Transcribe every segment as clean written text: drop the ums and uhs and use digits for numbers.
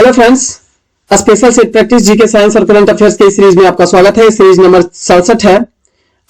Hello friends, special set practice GK science और current affairs के series में आपका स्वागत है। सीरीज नंबर 67 है।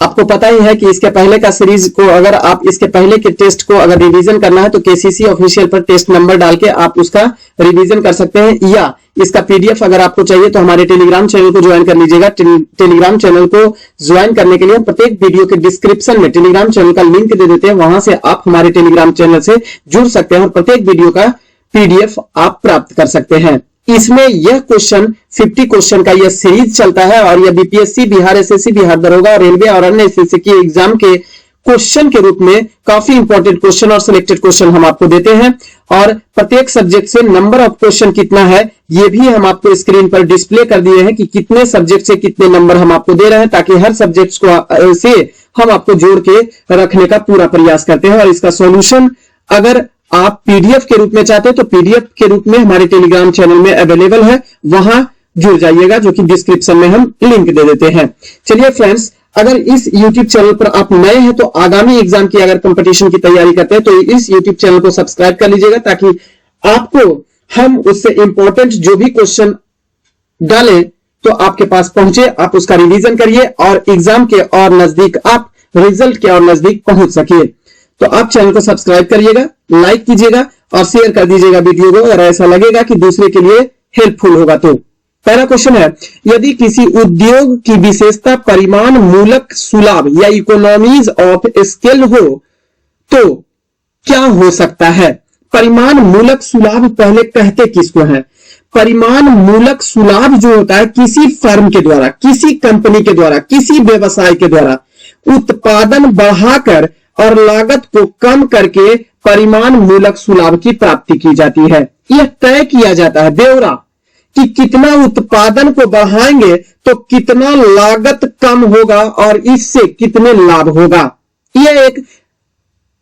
आपको पता ही है कि इसके पहले का सीरीज को अगर आप इसके पहले के टेस्ट को अगर रिवीजन करना है तो केसीसी ऑफिशियल पर टेस्ट नंबर डाल के आप उसका रिवीजन कर सकते हैं, या इसका पीडीएफ अगर आपको चाहिए तो हमारे टेलीग्राम चैनल को ज्वाइन कर लीजिएगा। टेलीग्राम चैनल को ज्वाइन करने के लिए प्रत्येक वीडियो के डिस्क्रिप्शन में टेलीग्राम चैनल का लिंक दे देते हैं, वहां से आप हमारे टेलीग्राम चैनल से जुड़ सकते हैं और प्रत्येक वीडियो का पीडीएफ आप प्राप्त कर सकते हैं। इसमें यह क्वेश्चन 50 क्वेश्चन का यह सीरीज चलता है और यह बीपीएससी, बिहार एसएससी, बिहार दरोगा, रेलवे और अन्य एसएससी की एग्जाम के क्वेश्चन के रूप में काफी इंपॉर्टेंट क्वेश्चन और सिलेक्टेड क्वेश्चन हम आपको देते हैं। और प्रत्येक सब्जेक्ट से नंबर ऑफ क्वेश्चन कितना है यह भी हम आपको स्क्रीन पर डिस्प्ले कर दिए हैं कि कितने सब्जेक्ट से कितने नंबर हम आपको दे रहे हैं, ताकि हर सब्जेक्ट को से हम आपको जोड़ के रखने का पूरा प्रयास करते हैं। और इसका सॉल्यूशन अगर आप पीडीएफ के रूप में चाहते हैं तो पीडीएफ के रूप में हमारे टेलीग्राम चैनल में अवेलेबल है, वहां जुड़ जाइएगा, जो कि डिस्क्रिप्शन में हम लिंक दे देते हैं। चलिए फ्रेंड्स, अगर इस YouTube चैनल पर आप नए हैं तो आगामी एग्जाम की अगर कंपटीशन की तैयारी करते हैं तो इस YouTube चैनल को सब्सक्राइब कर लीजिएगा, ताकि आपको हम उससे इंपॉर्टेंट जो भी क्वेश्चन डालें तो आपके पास पहुंचे, आप उसका रिवीजन करिए और एग्जाम के और नजदीक, आप रिजल्ट के और नजदीक पहुंच सकिए। तो आप चैनल को सब्सक्राइब करिएगा, लाइक कीजिएगा और शेयर कर दीजिएगा वीडियो को, अगर ऐसा लगेगा कि दूसरे के लिए हेल्पफुल होगा तो। पहला क्वेश्चन है, यदि किसी उद्योग की विशेषता परिमाण मूलक सुलभ या इकोनॉमीज ऑफ स्केल हो तो क्या हो सकता है? परिमाण मूलक सुलभ पहले कहते किसको है? परिमाण मूलक सुलभ जो होता है किसी फर्म के द्वारा, किसी कंपनी के द्वारा, किसी व्यवसाय के द्वारा उत्पादन बढ़ाकर और लागत को कम करके परिमाण मूलक सुलभ की प्राप्ति की जाती है। यह तय किया जाता है ब्यौरा कि कितना उत्पादन को बढ़ाएंगे तो कितना लागत कम होगा और इससे कितने लाभ होगा। यह एक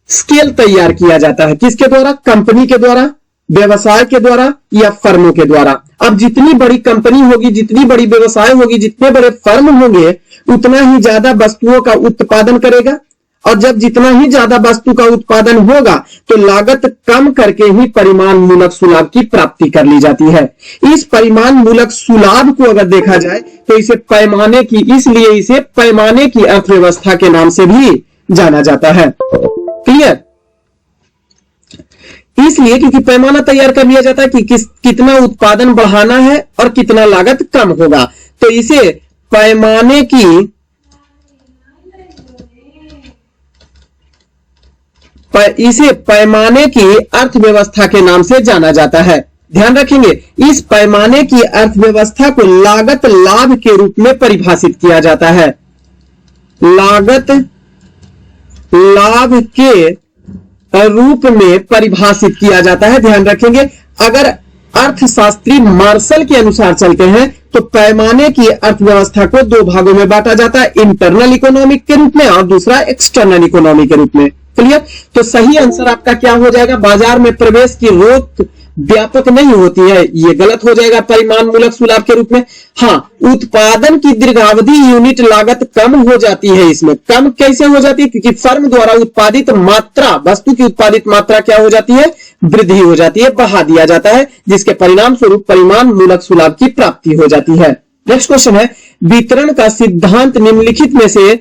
स्केल तैयार किया जाता है किसके द्वारा? कंपनी के द्वारा, व्यवसाय के द्वारा या फर्मों के द्वारा। अब जितनी बड़ी कंपनी होगी, जितनी बड़ी व्यवसाय होगी, जितने बड़े फर्म होंगे, उतना ही ज्यादा वस्तुओं का उत्पादन करेगा, और जब जितना ही ज्यादा वस्तु का उत्पादन होगा तो लागत कम करके ही परिमाण मूलक सुलभ की प्राप्ति कर ली जाती है। इस परिमाण मूलक सुलभ को अगर देखा जाए तो इसे पैमाने की, इसलिए इसे पैमाने की अर्थव्यवस्था के नाम से भी जाना जाता है। क्लियर? इसलिए क्योंकि पैमाना तैयार कर लिया जाता है कि कितना उत्पादन बढ़ाना है और कितना लागत कम होगा, तो इसे पैमाने की अर्थव्यवस्था के नाम से जाना जाता है। ध्यान रखेंगे, इस पैमाने की अर्थव्यवस्था को लागत लाभ के रूप में परिभाषित किया जाता है। लागत लाभ के रूप में परिभाषित किया जाता है। ध्यान रखेंगे, अगर अर्थशास्त्री मार्शल के अनुसार चलते हैं तो पैमाने की अर्थव्यवस्था को दो भागों में बांटा जाता है, इंटरनल इकोनॉमिक के रूप में और दूसरा एक्सटर्नल इकोनॉमी के रूप में। क्लियर? तो सही आंसर आपका क्या हो जाएगा? बाजार में प्रवेश की रोक व्यापक नहीं होती है, यह गलत हो जाएगा परिमाण मूलक सुलभ के रूप में। हाँ, उत्पादन की दीर्घावधि यूनिट लागत कम हो जाती है। इसमें कम कैसे हो जाती है? क्योंकि फर्म द्वारा उत्पादित मात्रा, वस्तु की उत्पादित मात्रा क्या हो जाती है? वृद्धि हो जाती है, बढ़ा दिया जाता है, जिसके परिणाम स्वरूप परिमाण मूलक सुलभ की प्राप्ति हो जाती है। नेक्स्ट क्वेश्चन है, वितरण का सिद्धांत निम्नलिखित में से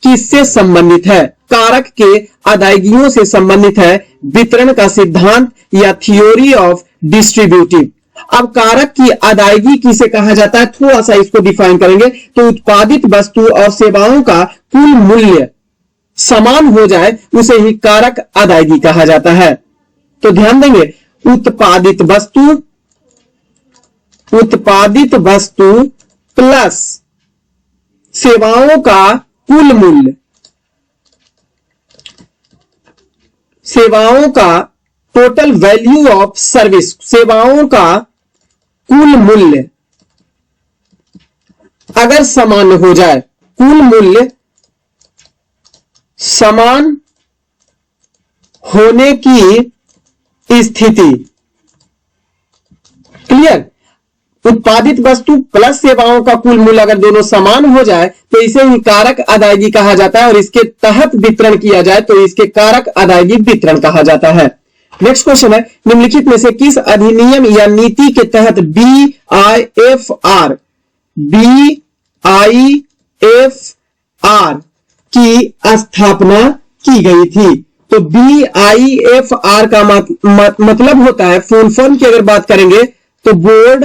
किससे संबंधित है? कारक के अदायगियों से संबंधित है वितरण का सिद्धांत या थ्योरी ऑफ डिस्ट्रीब्यूटिव। अब कारक की अदायगी किसे कहा जाता है, थोड़ा सा इसको डिफाइन करेंगे तो उत्पादित वस्तु और सेवाओं का कुल मूल्य समान हो जाए उसे ही कारक अदायगी कहा जाता है। तो ध्यान देंगे, उत्पादित वस्तु प्लस सेवाओं का कुल मूल्य, सेवाओं का टोटल वैल्यू ऑफ सर्विस, सेवाओं का कुल मूल्य अगर समान हो जाए, कुल मूल्य समान होने की स्थिति। क्लियर? उत्पादित वस्तु प्लस सेवाओं का कुल मूल्य अगर दोनों समान हो जाए तो इसे ही कारक अदायगी कहा जाता है, और इसके तहत वितरण किया जाए तो इसके कारक अदायगी वितरण कहा जाता है। नेक्स्ट क्वेश्चन है, निम्नलिखित में से किस अधिनियम या नीति के तहत BIFR की स्थापना की गई थी? तो BIFR का मतलब होता है, फुल फॉर्म की अगर बात करेंगे तो board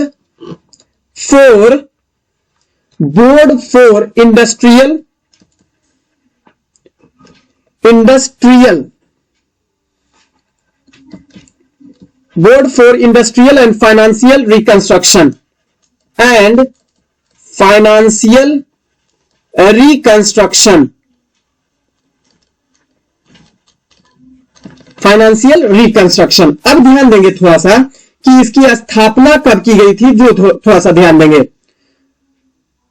for industrial and financial reconstruction अब ध्यान देंगे थोड़ा सा कि इसकी स्थापना कब की गई थी, वो थोड़ा सा ध्यान देंगे।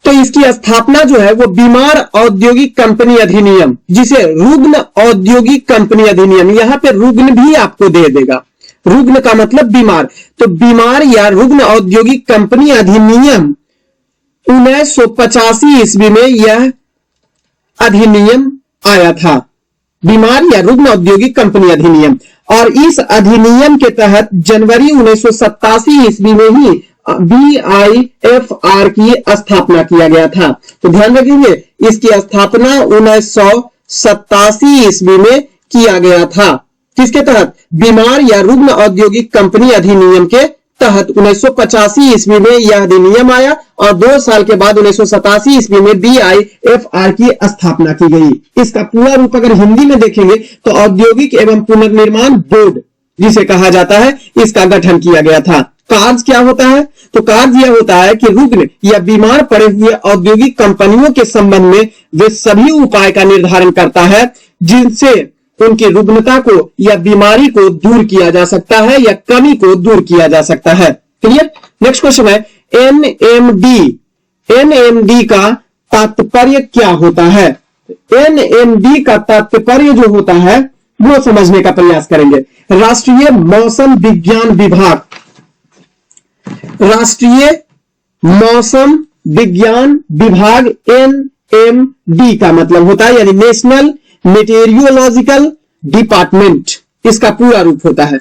तो इसकी स्थापना जो है वो बीमार औद्योगिक कंपनी अधिनियम, जिसे रुग्ण औद्योगिक कंपनी अधिनियम, यहां पे रुग्ण भी आपको दे देगा, रुग्ण का मतलब बीमार, तो बीमार या रुग्ण औद्योगिक कंपनी अधिनियम 1985 ईस्वी में यह अधिनियम आया था, बीमार या रुग्ण औद्योगिक कंपनी अधिनियम। और इस अधिनियम के तहत जनवरी 1987 ईस्वी में ही BIFR की स्थापना किया गया था। तो ध्यान रखेंगे, इसकी स्थापना 1987 ईस्वी में किया गया था। किसके तहत? बीमार या रुग्ण औद्योगिक कंपनी अधिनियम के तहत 1985 ईस्वी में यह अधिनियम आया और 2 साल के बाद 1987 ईस्वी में BIFR की स्थापना की गई। इसका पूरा रूप अगर हिंदी में देखेंगे तो औद्योगिक एवं पुनर्निर्माण बोर्ड जिसे कहा जाता है, इसका गठन किया गया था। कार्य क्या होता है? तो कार्य यह होता है कि रुग्ण या बीमार पड़े हुए औद्योगिक कंपनियों के संबंध में वे सभी उपाय का निर्धारण करता है जिनसे उनकी रुग्णता को या बीमारी को दूर किया जा सकता है या कमी को दूर किया जा सकता है। क्लियर? नेक्स्ट क्वेश्चन है, NMD का तात्पर्य क्या होता है? NMD का तात्पर्य जो होता है वो समझने का प्रयास करेंगे। राष्ट्रीय मौसम विज्ञान विभाग, राष्ट्रीय मौसम विज्ञान विभाग NMD का मतलब होता है, यानी नेशनल मेटेरियोलॉजिकल डिपार्टमेंट, इसका पूरा रूप होता है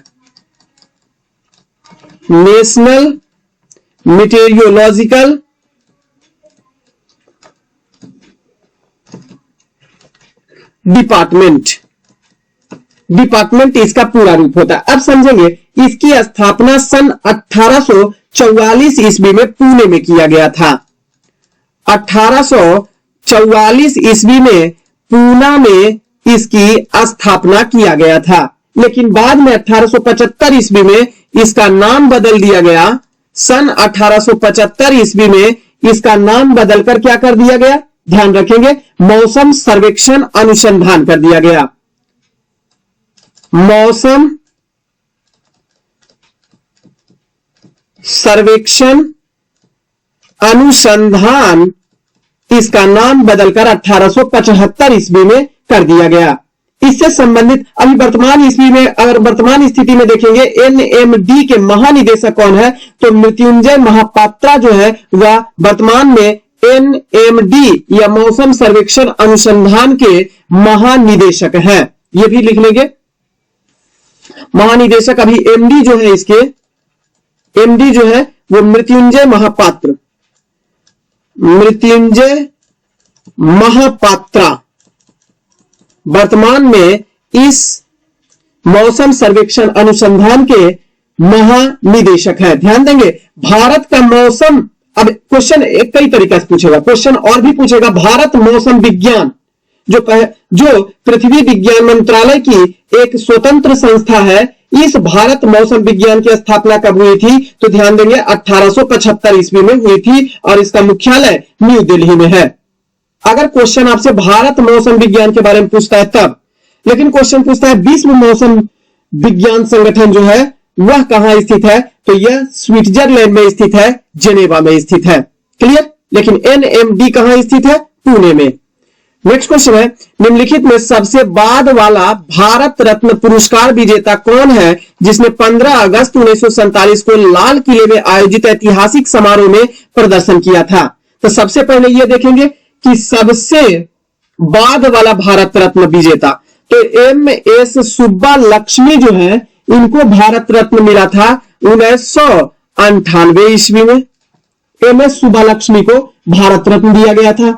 नेशनल मेटेरियोलॉजिकल डिपार्टमेंट इसका पूरा रूप होता है। अब समझेंगे, इसकी स्थापना सन 1844 ईस्वी में पुणे में किया गया था। 1844 ईस्वी में पूना में इसकी स्थापना किया गया था, लेकिन बाद में 1875 ईस्वी में इसका नाम बदल दिया गया। सन 1875 ईस्वी में इसका नाम बदलकर क्या कर दिया गया? ध्यान रखेंगे, मौसम सर्वेक्षण अनुसंधान कर दिया गया। मौसम सर्वेक्षण अनुसंधान, इसका नाम बदलकर 1875 ईस्वी में कर दिया गया। इससे संबंधित अभी वर्तमान ईस्वी में अगर वर्तमान स्थिति में देखेंगे, NMD के महानिदेशक कौन है? तो मृत्युंजय महापात्रा जो है वह वर्तमान में NMD या मौसम सर्वेक्षण अनुसंधान के महानिदेशक हैं। ये भी लिख लेंगे, महानिदेशक अभी MD जो है, इसके MD जो है वो मृत्युंजय महापात्रा वर्तमान में इस मौसम सर्वेक्षण अनुसंधान के महानिदेशक है। ध्यान देंगे, भारत का मौसम, अब क्वेश्चन एक कई तरीके से पूछेगा, क्वेश्चन और भी पूछेगा। भारत मौसम विज्ञान जो पृथ्वी विज्ञान मंत्रालय की एक स्वतंत्र संस्था है, इस भारत मौसम विज्ञान की स्थापना कब हुई थी? तो ध्यान देंगे 1875 ईस्वी में हुई थी और इसका मुख्यालय न्यू दिल्ली में है। अगर क्वेश्चन आपसे भारत मौसम विज्ञान के बारे में पूछता है तब, लेकिन क्वेश्चन पूछता है विश्व मौसम विज्ञान संगठन जो है वह कहां स्थित है? तो यह स्विट्जरलैंड में स्थित है, जेनेवा में स्थित है। क्लियर? लेकिन NMD कहां स्थित है? पुणे में। नेक्स्ट क्वेश्चन है, निम्नलिखित में सबसे बाद वाला भारत रत्न पुरस्कार विजेता कौन है जिसने 15 अगस्त 1947 को लाल किले में आयोजित ऐतिहासिक समारोह में प्रदर्शन किया था? तो सबसे पहले यह देखेंगे कि सबसे बाद वाला भारत रत्न विजेता, तो MS सुब्बा लक्ष्मी जो है इनको भारत रत्न मिला था 1998 ईस्वी में। एमएस सुब्बालक्ष्मी को भारत रत्न दिया गया था।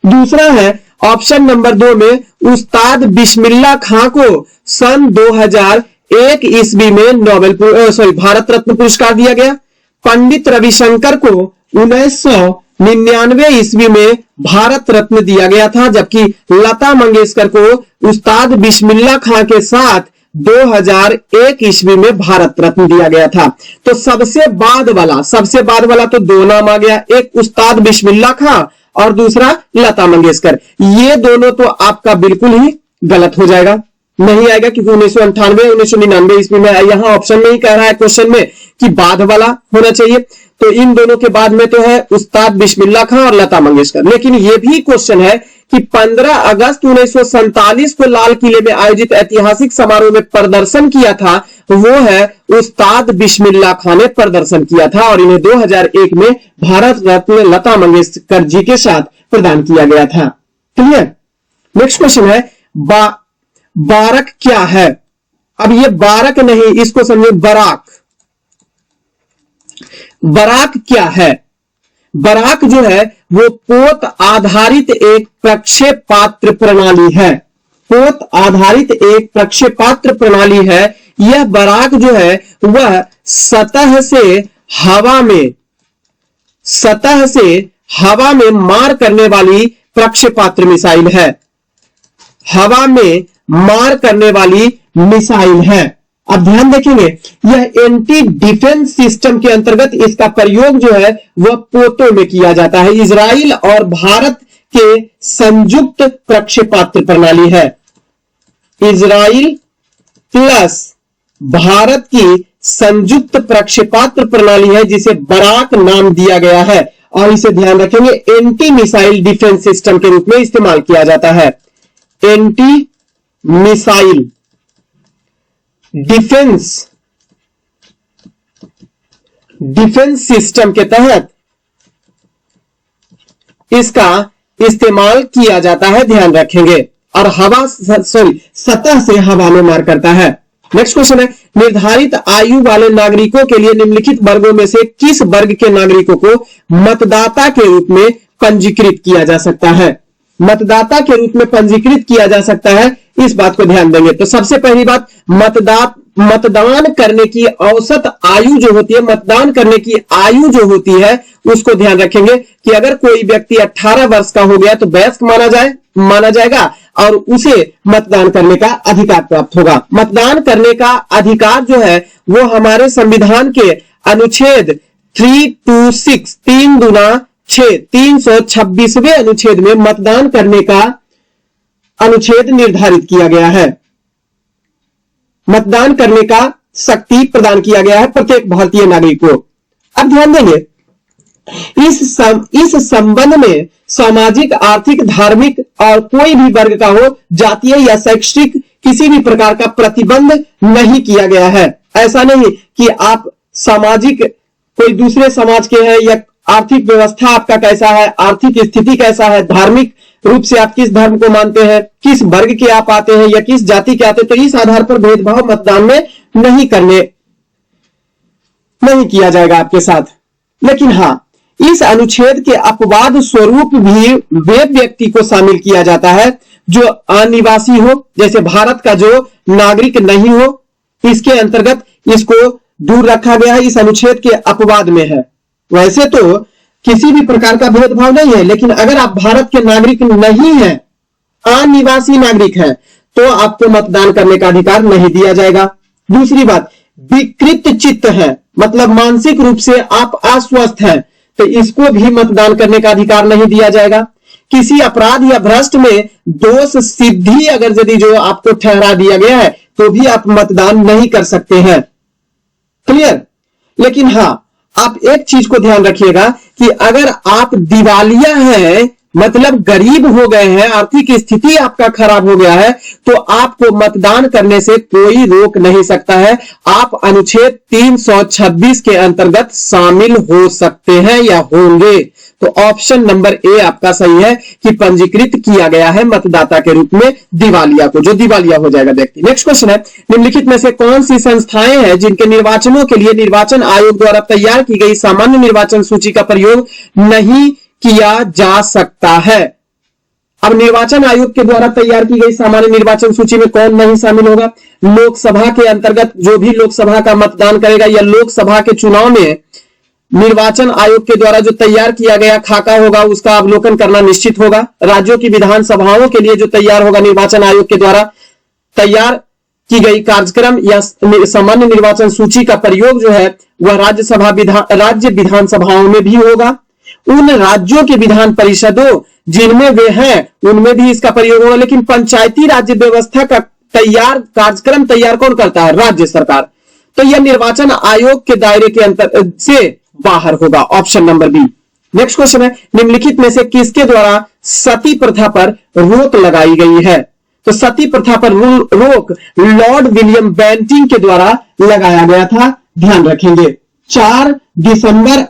दूसरा है ऑप्शन नंबर 2 में उस्ताद बिस्मिल्लाह खां को सन 2001 ईस्वी में भारत रत्न पुरस्कार दिया गया। पंडित रविशंकर को 1999 ईस्वी में भारत रत्न दिया गया था, जबकि लता मंगेशकर को उस्ताद बिस्मिल्लाह खां के साथ 2001 ईस्वी में भारत रत्न दिया गया था। तो सबसे बाद वाला तो 2 नाम आ गया, एक उस्ताद बिस्मिल्लाह खां और दूसरा लता मंगेशकर। ये दोनों तो आपका बिल्कुल ही गलत हो जाएगा, नहीं आएगा, क्योंकि 1999 ईस्वी में यहां ऑप्शन में ही कह रहा है क्वेश्चन में कि बाद वाला होना चाहिए। तो इन दोनों के बाद में तो है उस्ताद बिस्मिल्लाह खां और लता मंगेशकर। लेकिन यह भी क्वेश्चन है कि 15 अगस्त 1947 को लाल किले में आयोजित ऐतिहासिक समारोह में प्रदर्शन किया था, वो है उस्ताद बिस्मिल्लाह खां ने प्रदर्शन किया था और इन्हें 2001 में भारत रत्न लता मंगेशकर जी के साथ प्रदान किया गया था। क्लियर। नेक्स्ट क्वेश्चन है बारक क्या है? अब ये बारक नहीं, इसको समझे बराक। बराक क्या है? बराक जो है वो पोत आधारित एक प्रक्षेपात्र प्रणाली है। पोत आधारित एक प्रक्षेपात्र प्रणाली है। यह बराक जो है वह सतह से हवा में मार करने वाली प्रक्षेपात्र मिसाइल है। हवा में मार करने वाली मिसाइल है। अब ध्यान देखेंगे, यह एंटी डिफेंस सिस्टम के अंतर्गत इसका प्रयोग जो है वह पोतों में किया जाता है। इजराइल और भारत के संयुक्त प्रक्षेपात्र प्रणाली है। इजराइल प्लस भारत की संयुक्त प्रक्षेपात्र प्रणाली है, जिसे बराक नाम दिया गया है और इसे ध्यान रखेंगे एंटी मिसाइल डिफेंस सिस्टम के रूप में इस्तेमाल किया जाता है। एंटी मिसाइल डिफेंस सिस्टम के तहत इसका इस्तेमाल किया जाता है, ध्यान रखेंगे। और सतह से हवा में मार करता है। नेक्स्ट क्वेश्चन है, निर्धारित आयु वाले नागरिकों के लिए निम्नलिखित वर्गों में से किस वर्ग के नागरिकों को मतदाता के रूप में पंजीकृत किया जा सकता है? मतदाता के रूप में पंजीकृत किया जा सकता है, इस बात को ध्यान देंगे। तो सबसे पहली बात, मतदान करने की औसत आयु जो होती है, मतदान करने की आयु जो होती है उसको ध्यान रखेंगे कि अगर कोई व्यक्ति 18 वर्ष का हो गया तो वयस्क माना जाएगा और उसे मतदान करने का अधिकार प्राप्त होगा। मतदान करने का अधिकार जो है वो हमारे संविधान के अनुच्छेद 326 326वें अनुच्छेद में मतदान करने का अनुच्छेद निर्धारित किया गया है। मतदान करने का शक्ति प्रदान किया गया है प्रत्येक भारतीय नागरिक को। अब ध्यान देंगे, इस संबंध में सामाजिक, आर्थिक, धार्मिक और कोई भी वर्ग का हो, जातीय या शैक्षिक किसी भी प्रकार का प्रतिबंध नहीं किया गया है। ऐसा नहीं कि आप सामाजिक कोई दूसरे समाज के हैं या आर्थिक व्यवस्था आपका कैसा है, आर्थिक स्थिति कैसा है, धार्मिक रूप से आप किस धर्म को मानते हैं, किस वर्ग के आप आते हैं या किस जाति के आते हैं, तो इस आधार पर भेदभाव मतदान में नहीं किया जाएगा आपके साथ। लेकिन हां, इस अनुच्छेद के अपवाद स्वरूप भी वे व्यक्ति को शामिल किया जाता है जो अनिवासी हो, जैसे भारत का जो नागरिक नहीं हो, इसके अंतर्गत इसको दूर रखा गया है, इस अनुच्छेद के अपवाद में है। वैसे तो किसी भी प्रकार का भेदभाव नहीं है, लेकिन अगर आप भारत के नागरिक नहीं हैं, अनिवासी नागरिक हैं, तो आपको मतदान करने का अधिकार नहीं दिया जाएगा। दूसरी बात, विकृत चित्त है, मतलब मानसिक रूप से आप अस्वस्थ हैं, तो इसको भी मतदान करने का अधिकार नहीं दिया जाएगा। किसी अपराध या भ्रष्ट में दोष सिद्धि अगर यदि जो आपको ठहरा दिया गया है तो भी आप मतदान नहीं कर सकते हैं। क्लियर। लेकिन हां, आप एक चीज को ध्यान रखिएगा कि अगर आप दिवालिया हैं, मतलब गरीब हो गए हैं, आर्थिक स्थिति आपका खराब हो गया है, तो आपको मतदान करने से कोई रोक नहीं सकता है। आप अनुच्छेद 326 के अंतर्गत शामिल हो सकते हैं या होंगे। तो ऑप्शन नंबर ए आपका सही है कि पंजीकृत किया गया है मतदाता के रूप में दिवालिया को, जो दिवालिया हो जाएगा व्यक्ति। नेक्स्ट क्वेश्चन है, निम्नलिखित में से कौन सी संस्थाएं हैं जिनके निर्वाचनों के लिए निर्वाचन आयोग द्वारा तैयार की गई सामान्य निर्वाचन सूची का प्रयोग नहीं किया जा सकता है? अब निर्वाचन आयोग के द्वारा तैयार की गई सामान्य निर्वाचन सूची में कौन नहीं शामिल होगा? लोकसभा के अंतर्गत जो भी लोकसभा का मतदान करेगा या लोकसभा के चुनाव में निर्वाचन आयोग के द्वारा जो तैयार किया गया खाका होगा उसका अवलोकन करना निश्चित होगा। राज्यों की विधानसभाओं के लिए जो तैयार होगा निर्वाचन आयोग के द्वारा तैयार की गई कार्यक्रम या सामान्य निर्वाचन सूची का प्रयोग जो है वह राज्य विधानसभाओं में भी होगा। उन राज्यों के विधान परिषदों जिनमें वे हैं उनमें भी इसका प्रयोग होगा, लेकिन पंचायती राज्य व्यवस्था का कार्यक्रम तैयार कौन करता है? राज्य सरकार। तो यह निर्वाचन आयोग के दायरे के अंतर से बाहर होगा, option number B. Next question है, निम्नलिखित में से किसके द्वारा सती प्रथा पर रोक लगाई गई है? तो सती प्रथा पर रोक लॉर्ड विलियम बेंटिंग के द्वारा लगाया गया था, ध्यान रखेंगे। 4 दिसंबर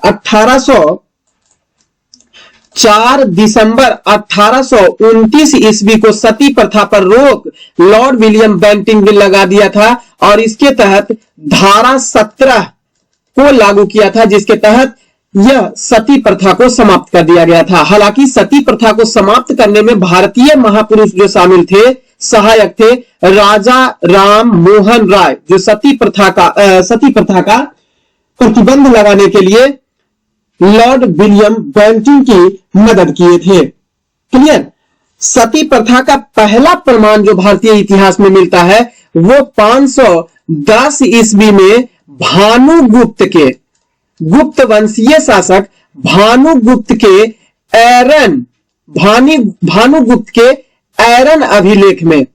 1829 ईस्वी को सती प्रथा पर रोक लॉर्ड विलियम बेंटिंग ने लगा दिया था और इसके तहत धारा 17 को लागू किया था, जिसके तहत यह सती प्रथा को समाप्त कर दिया गया था। हालांकि सती प्रथा को समाप्त करने में भारतीय महापुरुष जो शामिल थे, सहायक थे, राजा राम मोहन राय, जो सती प्रथा का प्रतिबंध लगाने के लिए लॉर्ड विलियम बेंटिंग की मदद किए थे। क्लियर? सती प्रथा का पहला प्रमाण जो भारतीय इतिहास में मिलता है वो 510 ईस्वी में भानुगुप्त के, गुप्त वंशीय शासक भानुगुप्त के एरन अभिलेख में,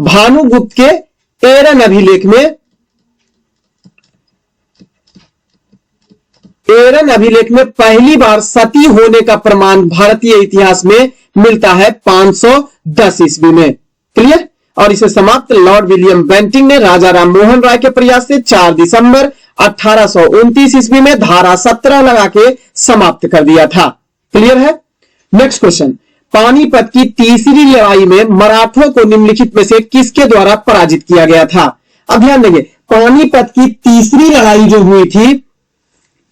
भानुगुप्त के एरन अभिलेख में पहली बार सती होने का प्रमाण भारतीय इतिहास में मिलता है 510 ईस्वी में। क्लियर? और इसे समाप्त लॉर्ड विलियम बेंटिंग ने राजा राम मोहन राय के प्रयास से 4 दिसंबर 1829 ईस्वी में धारा 17 लगा के समाप्त कर दिया था। क्लियर है? नेक्स्ट क्वेश्चन, पानीपत की तीसरी लड़ाई में मराठों को निम्नलिखित में से किसके द्वारा पराजित किया गया था? अब ध्यान देंगे, पानीपत की तीसरी लड़ाई जो हुई थी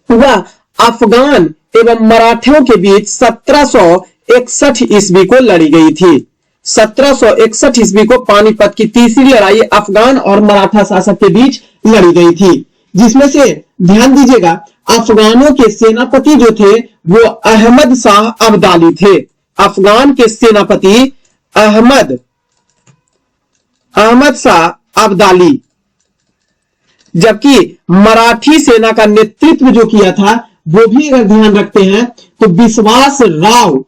वह अफगान एवं मराठों के बीच 1761 ईस्वी को लड़ी गई थी। 1761 ईस्वी को पानीपत की तीसरी लड़ाई अफगान और मराठा शासक के बीच लड़ी गई थी, जिसमें से ध्यान दीजिएगा अफगानों के सेनापति जो थे वो अहमद शाह अब्दाली थे। अफगान के सेनापति अहमद शाह अब्दाली, जबकि मराठी सेना का नेतृत्व जो किया था वो भी अगर ध्यान रखते हैं तो विश्वास राव,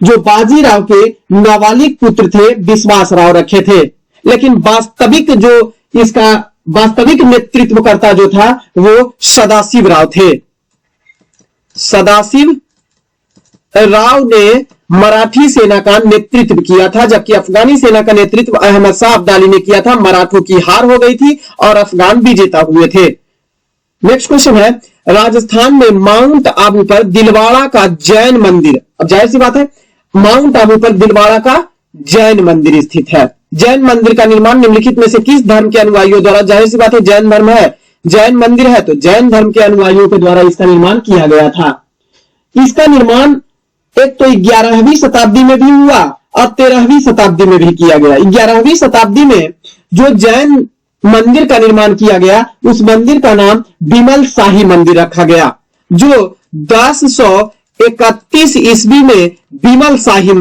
जो बाजीराव के नाबालिग पुत्र थे, विश्वास राव रखे थे। लेकिन वास्तविक नेतृत्वकर्ता जो था वो सदाशिव राव थे। सदाशिव राव ने मराठी सेना का नेतृत्व किया था, जबकि अफगानी सेना का नेतृत्व अहमद शाह अब्दाली ने किया था। मराठों की हार हो गई थी और अफगान विजेता हुए थे। नेक्स्ट क्वेश्चन है, राजस्थान में माउंट आबू पर दिलवाड़ा का जैन मंदिर, अब जाहिर सी बात है माउंट आबू पर दिलवाड़ा का जैन मंदिर स्थित है। जैन मंदिर का निर्माण निम्नलिखित में से किस धर्म के अनुयायियों द्वारा, जाहिर सी बात है जैन धर्म है, जैन मंदिर है तो जैन धर्म के अनुयायियों के द्वारा इसका निर्माण किया गया था। इसका निर्माण एक तो 11वीं शताब्दी में भी हुआ और 13वीं शताब्दी में भी किया गया। 11वीं शताब्दी में जो जैन मंदिर का निर्माण किया गया उस मंदिर का नाम बिमल शाही मंदिर रखा गया, जो 1031 ईस्वी में बिमल शाही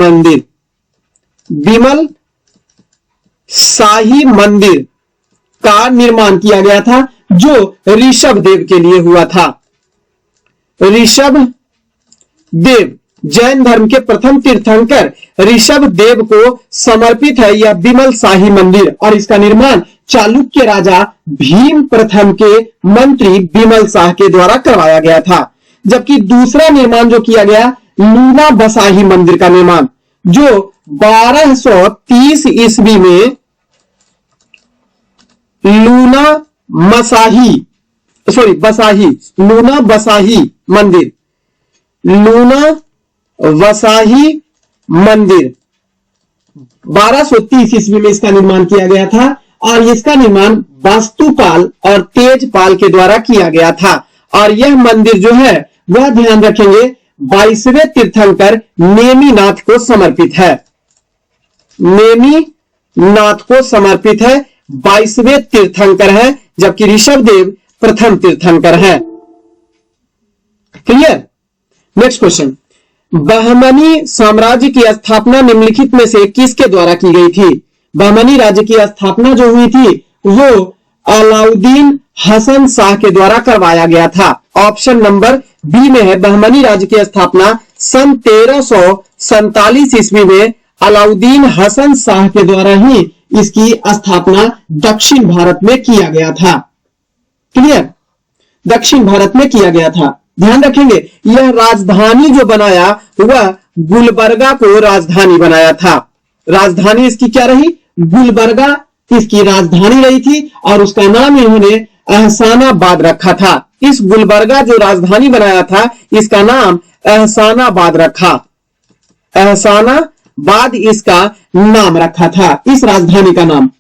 मंदिर का निर्माण किया गया था, जो ऋषभ देव के लिए हुआ था। ऋषभ देव जैन धर्म के प्रथम तीर्थंकर ऋषभ देव को समर्पित है यह बिमल शाही मंदिर, और इसका निर्माण चालुक्य राजा भीम प्रथम के मंत्री बिमल शाह के द्वारा करवाया गया था। जबकि दूसरा निर्माण जो किया गया लूना बसाही मंदिर का निर्माण, जो 1230 ईस्वी में लूना मसाही सॉरी बसाही, लूना बसाही मंदिर, लूना वसाही मंदिर 1230 ईस्वी में इसका निर्माण किया गया था और इसका निर्माण वास्तुपाल और तेजपाल के द्वारा किया गया था। और यह मंदिर जो है वह ध्यान रखेंगे 22वें तीर्थंकर नेमिनाथ को समर्पित है। नेमिनाथ को समर्पित है, 22वें तीर्थंकर है, जबकि ऋषभदेव प्रथम तीर्थंकर है। क्लियर। नेक्स्ट क्वेश्चन, बहमनी साम्राज्य की स्थापना निम्नलिखित में से किसके द्वारा की गई थी? बहमनी राज्य की स्थापना जो हुई थी वो अलाउद्दीन हसन शाह के द्वारा करवाया गया था। ऑप्शन नंबर बी में है, बहमनी राज्य की स्थापना सन 1347 ईस्वी में अलाउद्दीन हसन शाह के द्वारा ही इसकी स्थापना दक्षिण भारत में किया गया था। क्लियर, दक्षिण भारत में किया गया था। ध्यान रखेंगे यह राजधानी जो बनाया वह गुलबर्गा को राजधानी बनाया था। राजधानी इसकी क्या रही? गुलबर्गा इसकी राजधानी रही थी और उसका नाम इन्होंने एहसानाबाद रखा था। इस गुलबर्गा जो राजधानी बनाया था इसका नाम एहसानाबाद रखा, एहसानाबाद इसका नाम रखा था, इस राजधानी का नाम।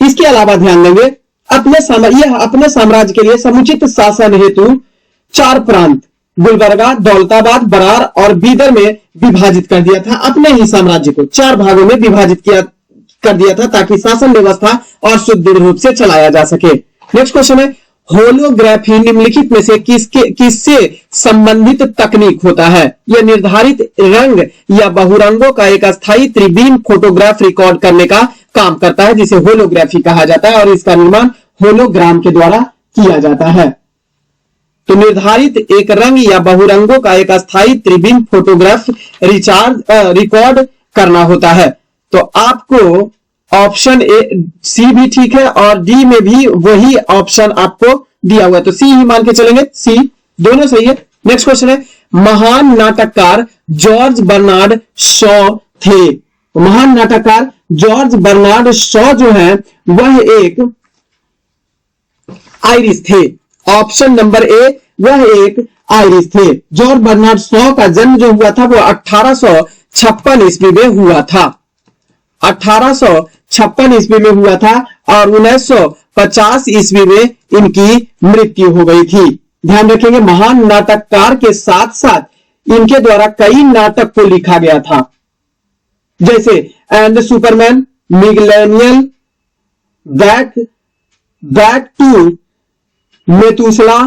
इसके अलावा ध्यान देंगे अपने साम्राज्य के लिए समुचित शासन हेतु 4 प्रांत गुलबर्गा, दौलताबाद, बरार और बीदर में विभाजित कर दिया था। अपने ही साम्राज्य को 4 भागों में विभाजित कर दिया था ताकि शासन व्यवस्था और सुदृढ़ रूप से चलाया जा सके। नेक्स्ट क्वेश्चन है, होलोग्राफी निम्नलिखित में से किससे संबंधित तकनीक होता है? यह निर्धारित रंग या बहुरंगों का एक अस्थायी त्रिबीम फोटोग्राफ रिकॉर्ड करने का काम करता है, जिसे होलोग्राफी कहा जाता है और इसका निर्माण होलोग्राम के द्वारा किया जाता है। तो निर्धारित एक रंग या बहुरंगों का एक अस्थायी त्रिबीम फोटोग्राफ रिकॉर्ड करना होता है। तो आपको ऑप्शन ए सी भी ठीक है और डी में भी वही ऑप्शन आपको दिया हुआ है, तो सी ही मान के चलेंगे, सी दोनों सही है। नेक्स्ट क्वेश्चन है, महान नाटककार जॉर्ज बर्नार्ड शॉ थे। महान नाटककार जॉर्ज बर्नार्ड शॉ जो है वह एक आयरिश थे। ऑप्शन नंबर ए वह एक आयरिश थे। जॉर्ज बर्नार्ड शॉ का जन्म जो हुआ था वो 1856 ईस्वी में हुआ था, 1856 ईस्वी में हुआ था और 1950 ईस्वी में इनकी मृत्यु हो गई थी। ध्यान रखेंगे महान नाटककार के साथ साथ इनके द्वारा कई नाटक को लिखा गया था, जैसे एंड सुपरमैन, मिगलेनियल, back to Methuselah,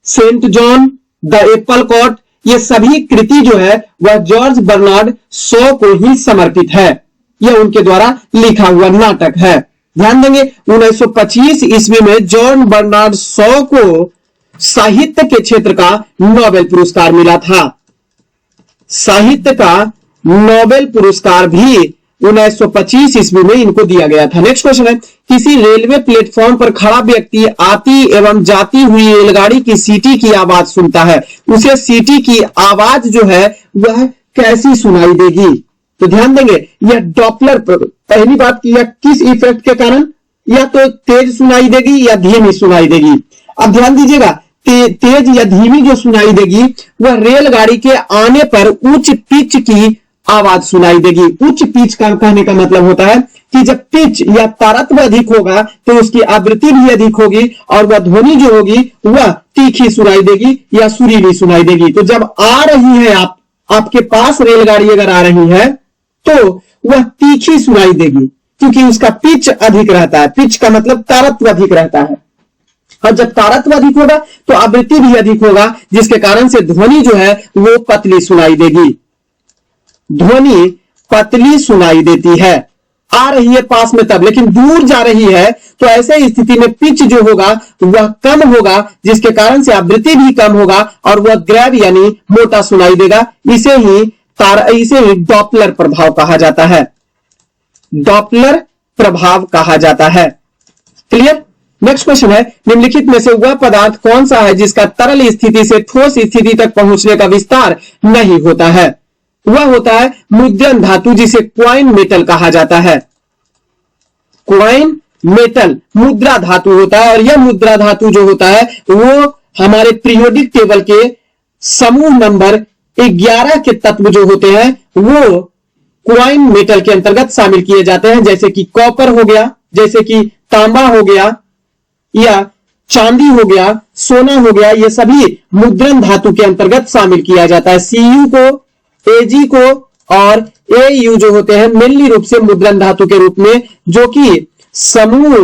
saint Joan, the apple cart, ये सभी कृति जो है वह जॉर्ज बर्नार्ड शॉ को ही समर्पित है। यह उनके द्वारा लिखा हुआ नाटक है। ध्यान देंगे 1925 ईस्वी में जॉर्ज बर्नार्ड शॉ को साहित्य के क्षेत्र का नोबेल पुरस्कार मिला था। साहित्य का नोबेल पुरस्कार भी 1925 ईस्वी में इनको दिया गया था। नेक्स्ट क्वेश्चन है, किसी रेलवे प्लेटफॉर्म पर खड़ा व्यक्ति आती एवं जाती हुई रेलगाड़ी की सीटी की आवाज सुनता है, उसे सीटी की आवाज जो है वह कैसी सुनाई देगी? तो ध्यान देंगे यह डॉपलर, पहली बात की यह किस इफेक्ट के कारण, या तो तेज सुनाई देगी या धीमी सुनाई देगी। अब ध्यान दीजिएगा तेज या धीमी जो सुनाई देगी वह रेलगाड़ी के आने पर उच्च पिच की आवाज सुनाई देगी। उच्च पिच का कहने का मतलब होता है कि जब पिच या तारत्व अधिक होगा तो उसकी आवृत्ति भी अधिक होगी और वह ध्वनि जो होगी वह तीखी सुनाई देगी या सुरीली सुनाई देगी। तो जब आ रही है आपके पास रेलगाड़ी अगर आ रही है तो वह तीखी सुनाई देगी क्योंकि उसका पिच अधिक रहता है। पिच का मतलब तारत्व अधिक रहता है और जब तारत्व अधिक होगा तो आवृत्ति भी अधिक होगा, जिसके कारण से ध्वनि जो है वो पतली सुनाई देगी। ध्वनि पतली सुनाई देती है, आ रही है पास में तब, लेकिन दूर जा रही है तो ऐसे स्थिति में पिच जो होगा वह कम होगा, जिसके कारण से आवृत्ति भी कम होगा और वह ग्रैव यानी मोटा सुनाई देगा। इसे ही डॉपलर प्रभाव कहा जाता है। डॉपलर प्रभाव कहा जाता है। क्लियर। नेक्स्ट क्वेश्चन है, निम्नलिखित में से वह पदार्थ कौन सा है जिसका तरल स्थिति से ठोस स्थिति तक पहुंचने का विस्तार नहीं होता है? वह होता है मुद्रण धातु, जिसे क्वाइन मेटल कहा जाता है। क्वाइन मेटल मुद्रा धातु होता है, और यह मुद्रा धातु जो होता है वो हमारे पीरियोडिक टेबल के समूह नंबर 11 के तत्व जो होते हैं वो क्वाइन मेटल के अंतर्गत शामिल किए जाते हैं, जैसे कि कॉपर हो गया, जैसे कि तांबा हो गया, या चांदी हो गया, सोना हो गया, ये सभी मुद्रण धातु के अंतर्गत शामिल किया जाता है। Cu को, Ag को और Au जो होते हैं मेनली रूप से मुद्रण धातु के रूप में, जो कि समूह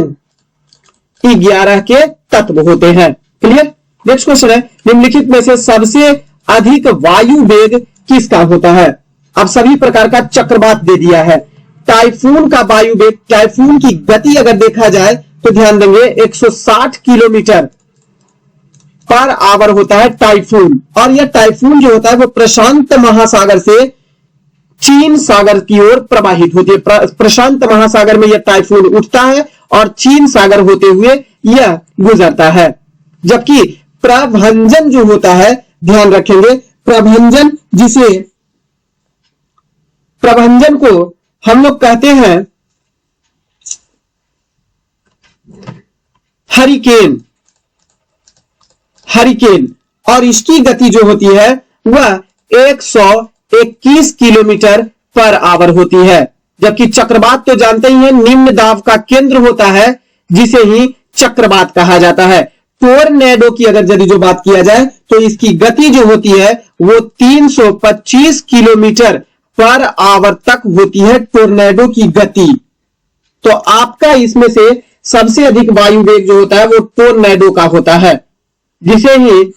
11 के तत्व होते हैं। क्लियर? नेक्स्ट क्वेश्चन है, निम्नलिखित में से सबसे अधिक वायु वेग किसका होता है? अब सभी प्रकार का चक्रवात दे दिया है। टाइफून का वायु वेग, टाइफून की गति अगर देखा जाए तो ध्यान देंगे 160 किलोमीटर पर आवर होता है टाइफून, और यह टाइफून जो होता है वो प्रशांत महासागर से चीन सागर की ओर प्रवाहित होती है। प्रशांत महासागर में यह टाइफून उठता है और चीन सागर होते हुए यह गुजरता है। जबकि प्रभंजन जो होता है, ध्यान रखेंगे, प्रभंजन प्रभंजन को हम लोग कहते हैं हरिकेन, और इसकी गति जो होती है वह 121 किलोमीटर पर आवर होती है। जबकि चक्रवात तो जानते ही हैं, निम्न दाब का केंद्र होता है जिसे ही चक्रवात कहा जाता है। टोर्नेडो की अगर यदि जो बात किया जाए तो इसकी गति जो होती है वो 325 किलोमीटर पर आवर तक होती है टोर्नेडो की गति। तो आपका इसमें से सबसे अधिक वायु वेग जो होता है वो टोर्नेडो का होता है, जिसे ही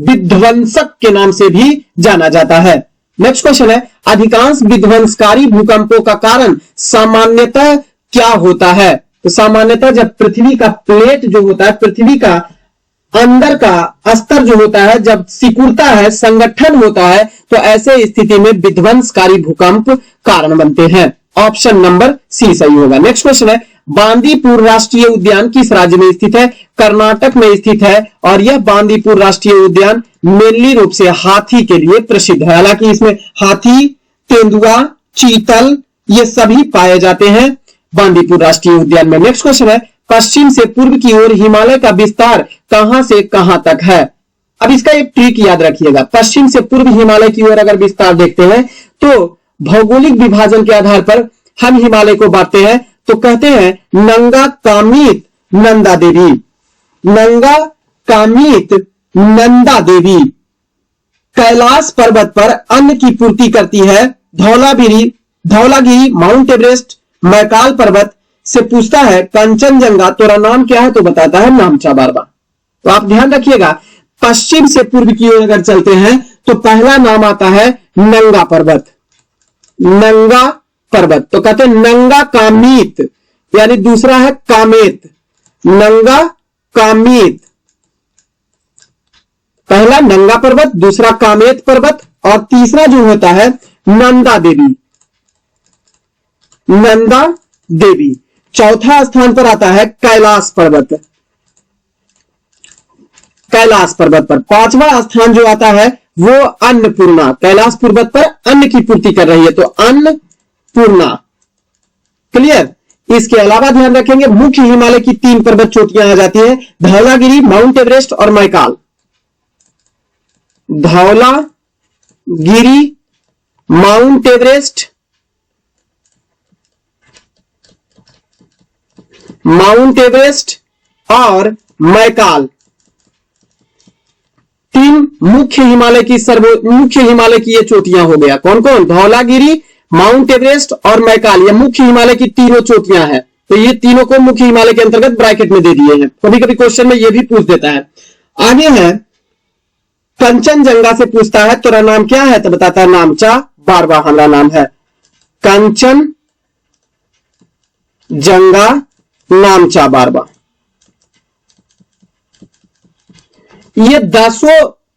विध्वंसक के नाम से भी जाना जाता है। नेक्स्ट क्वेश्चन है, अधिकांश विध्वंसकारी भूकंपों का कारण सामान्यतः क्या होता है? तो सामान्यतः जब पृथ्वी का प्लेट जो होता है, पृथ्वी का अंदर का स्तर जो होता है जब सिकुड़ता है, संगठन होता है, तो ऐसे स्थिति में विध्वंसकारी भूकंप कारण बनते हैं। ऑप्शन नंबर सी सही होगा। नेक्स्ट क्वेश्चन है, बांदीपुर राष्ट्रीय उद्यान किस राज्य में स्थित है? कर्नाटक में स्थित है, और यह बांदीपुर राष्ट्रीय उद्यान मेनली रूप से हाथी के लिए प्रसिद्ध है। हालांकि इसमें हाथी, तेंदुआ, चीतल ये सभी पाए जाते हैं बांदीपुर राष्ट्रीय उद्यान में। नेक्स्ट क्वेश्चन है, पश्चिम से पूर्व की ओर हिमालय का विस्तार कहां से कहां तक है? अब इसका एक ट्रिक याद रखिएगा। पश्चिम से पूर्व हिमालय की ओर अगर विस्तार देखते हैं तो भौगोलिक विभाजन के आधार पर हम हिमालय को बांटते हैं, तो कहते हैं नंगा कामित नंदा देवी, नंगा कामित नंदा देवी कैलाश पर्वत पर अन्न की पूर्ति करती है। धौलागिरी, माउंट एवरेस्ट, मैकाल पर्वत से पूछता है कंचनजंगा तेरा नाम क्या है, तो बताता है नामचा बारबा। तो आप ध्यान रखिएगा, पश्चिम से पूर्व की ओर अगर चलते हैं तो पहला नाम आता है नंगा पर्वत, नंगा पर्वत, तो कहते हैं नंगा कामित, यानी दूसरा है कामेत, नंगा कामित, पहला नंगा पर्वत, दूसरा कामेत पर्वत, और तीसरा जो होता है नंदा देवी, नंदा देवी। चौथा स्थान पर आता है कैलाश पर्वत, कैलाश पर्वत पर। पांचवा स्थान जो आता है वो अन्नपूर्णा, कैलाश पर्वत पर अन्न की पूर्ति कर रही है, तो अन्नपूर्णा। क्लियर? इसके अलावा ध्यान रखेंगे मुख्य हिमालय की 3 पर्वत चोटियां आ जाती हैं, धौलागिरी, माउंट एवरेस्ट और Maikal. Dhaulagiri, mount Everest, mount Everest और मैकाल, 3 मुख्य हिमालय की ये चोटियां हो गया। कौन कौन? धौलागिरी, माउंट एवरेस्ट और मैकाल, ये मुख्य हिमालय की तीनों चोटियां हैं। तो ये तीनों को मुख्य हिमालय के अंतर्गत ब्रैकेट में दे दिए हैं। कभी कभी क्वेश्चन में ये भी पूछ देता है। आगे है कंचनजंगा से पूछता है तेरा नाम क्या है, तो बताता है नामचा बारबा हमारा नाम है। कंचनजंगा नामचा बारबा। ये 10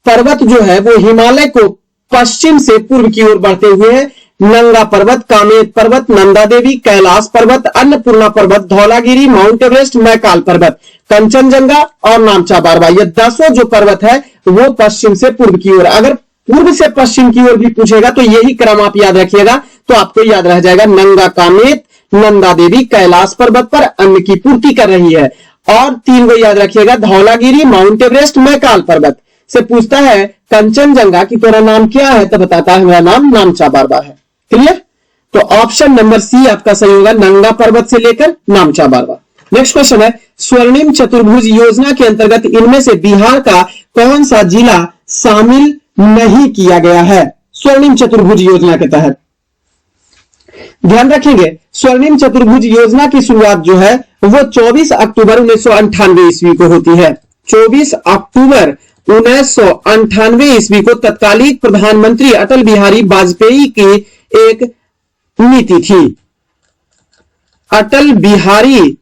पर्वत जो है वो हिमालय को पश्चिम से पूर्व की ओर बढ़ते हुए हैं। नंगा पर्वत, कामेत पर्वत, नंदा देवी, कैलाश पर्वत, अन्नपूर्णा पर्वत, धौलागिरी, माउंट एवरेस्ट, मैकाल पर्वत, कंचनजंगा और नामचा बारबा, ये 10 जो पर्वत है वो पश्चिम से पूर्व की ओर। अगर पूर्व से पश्चिम की ओर भी पूछेगा तो यही क्रम आप याद रखिएगा, तो आपको याद रह जाएगा नंगा कामेत, नंदा देवी कैलाश पर्वत पर अन्न की पूर्ति कर रही है। और 3 को याद रखिएगा, धौलागिरी, माउंट एवरेस्ट, मैकाल पर्वत से पूछता है कंचनजंगा की तेरा नाम क्या है, तो बताता है मेरा नाम नामचा बारवा है। क्लियर? तो ऑप्शन नंबर सी आपका सही होगा, नंगा पर्वत से लेकर नामचा बारवा। नेक्स्ट क्वेश्चन है, स्वर्णिम चतुर्भुज योजना के अंतर्गत इनमें से बिहार का कौन सा जिला शामिल नहीं किया गया है? स्वर्णिम चतुर्भुज योजना के तहत ध्यान रखेंगे, स्वर्णिम चतुर्भुज योजना की शुरुआत जो है वो 24 अक्टूबर 1998 ईस्वी को होती है। 24 अक्टूबर 1998 ईस्वी को तत्कालीन प्रधानमंत्री अटल बिहारी वाजपेयी की एक नीति थी। अटल बिहारी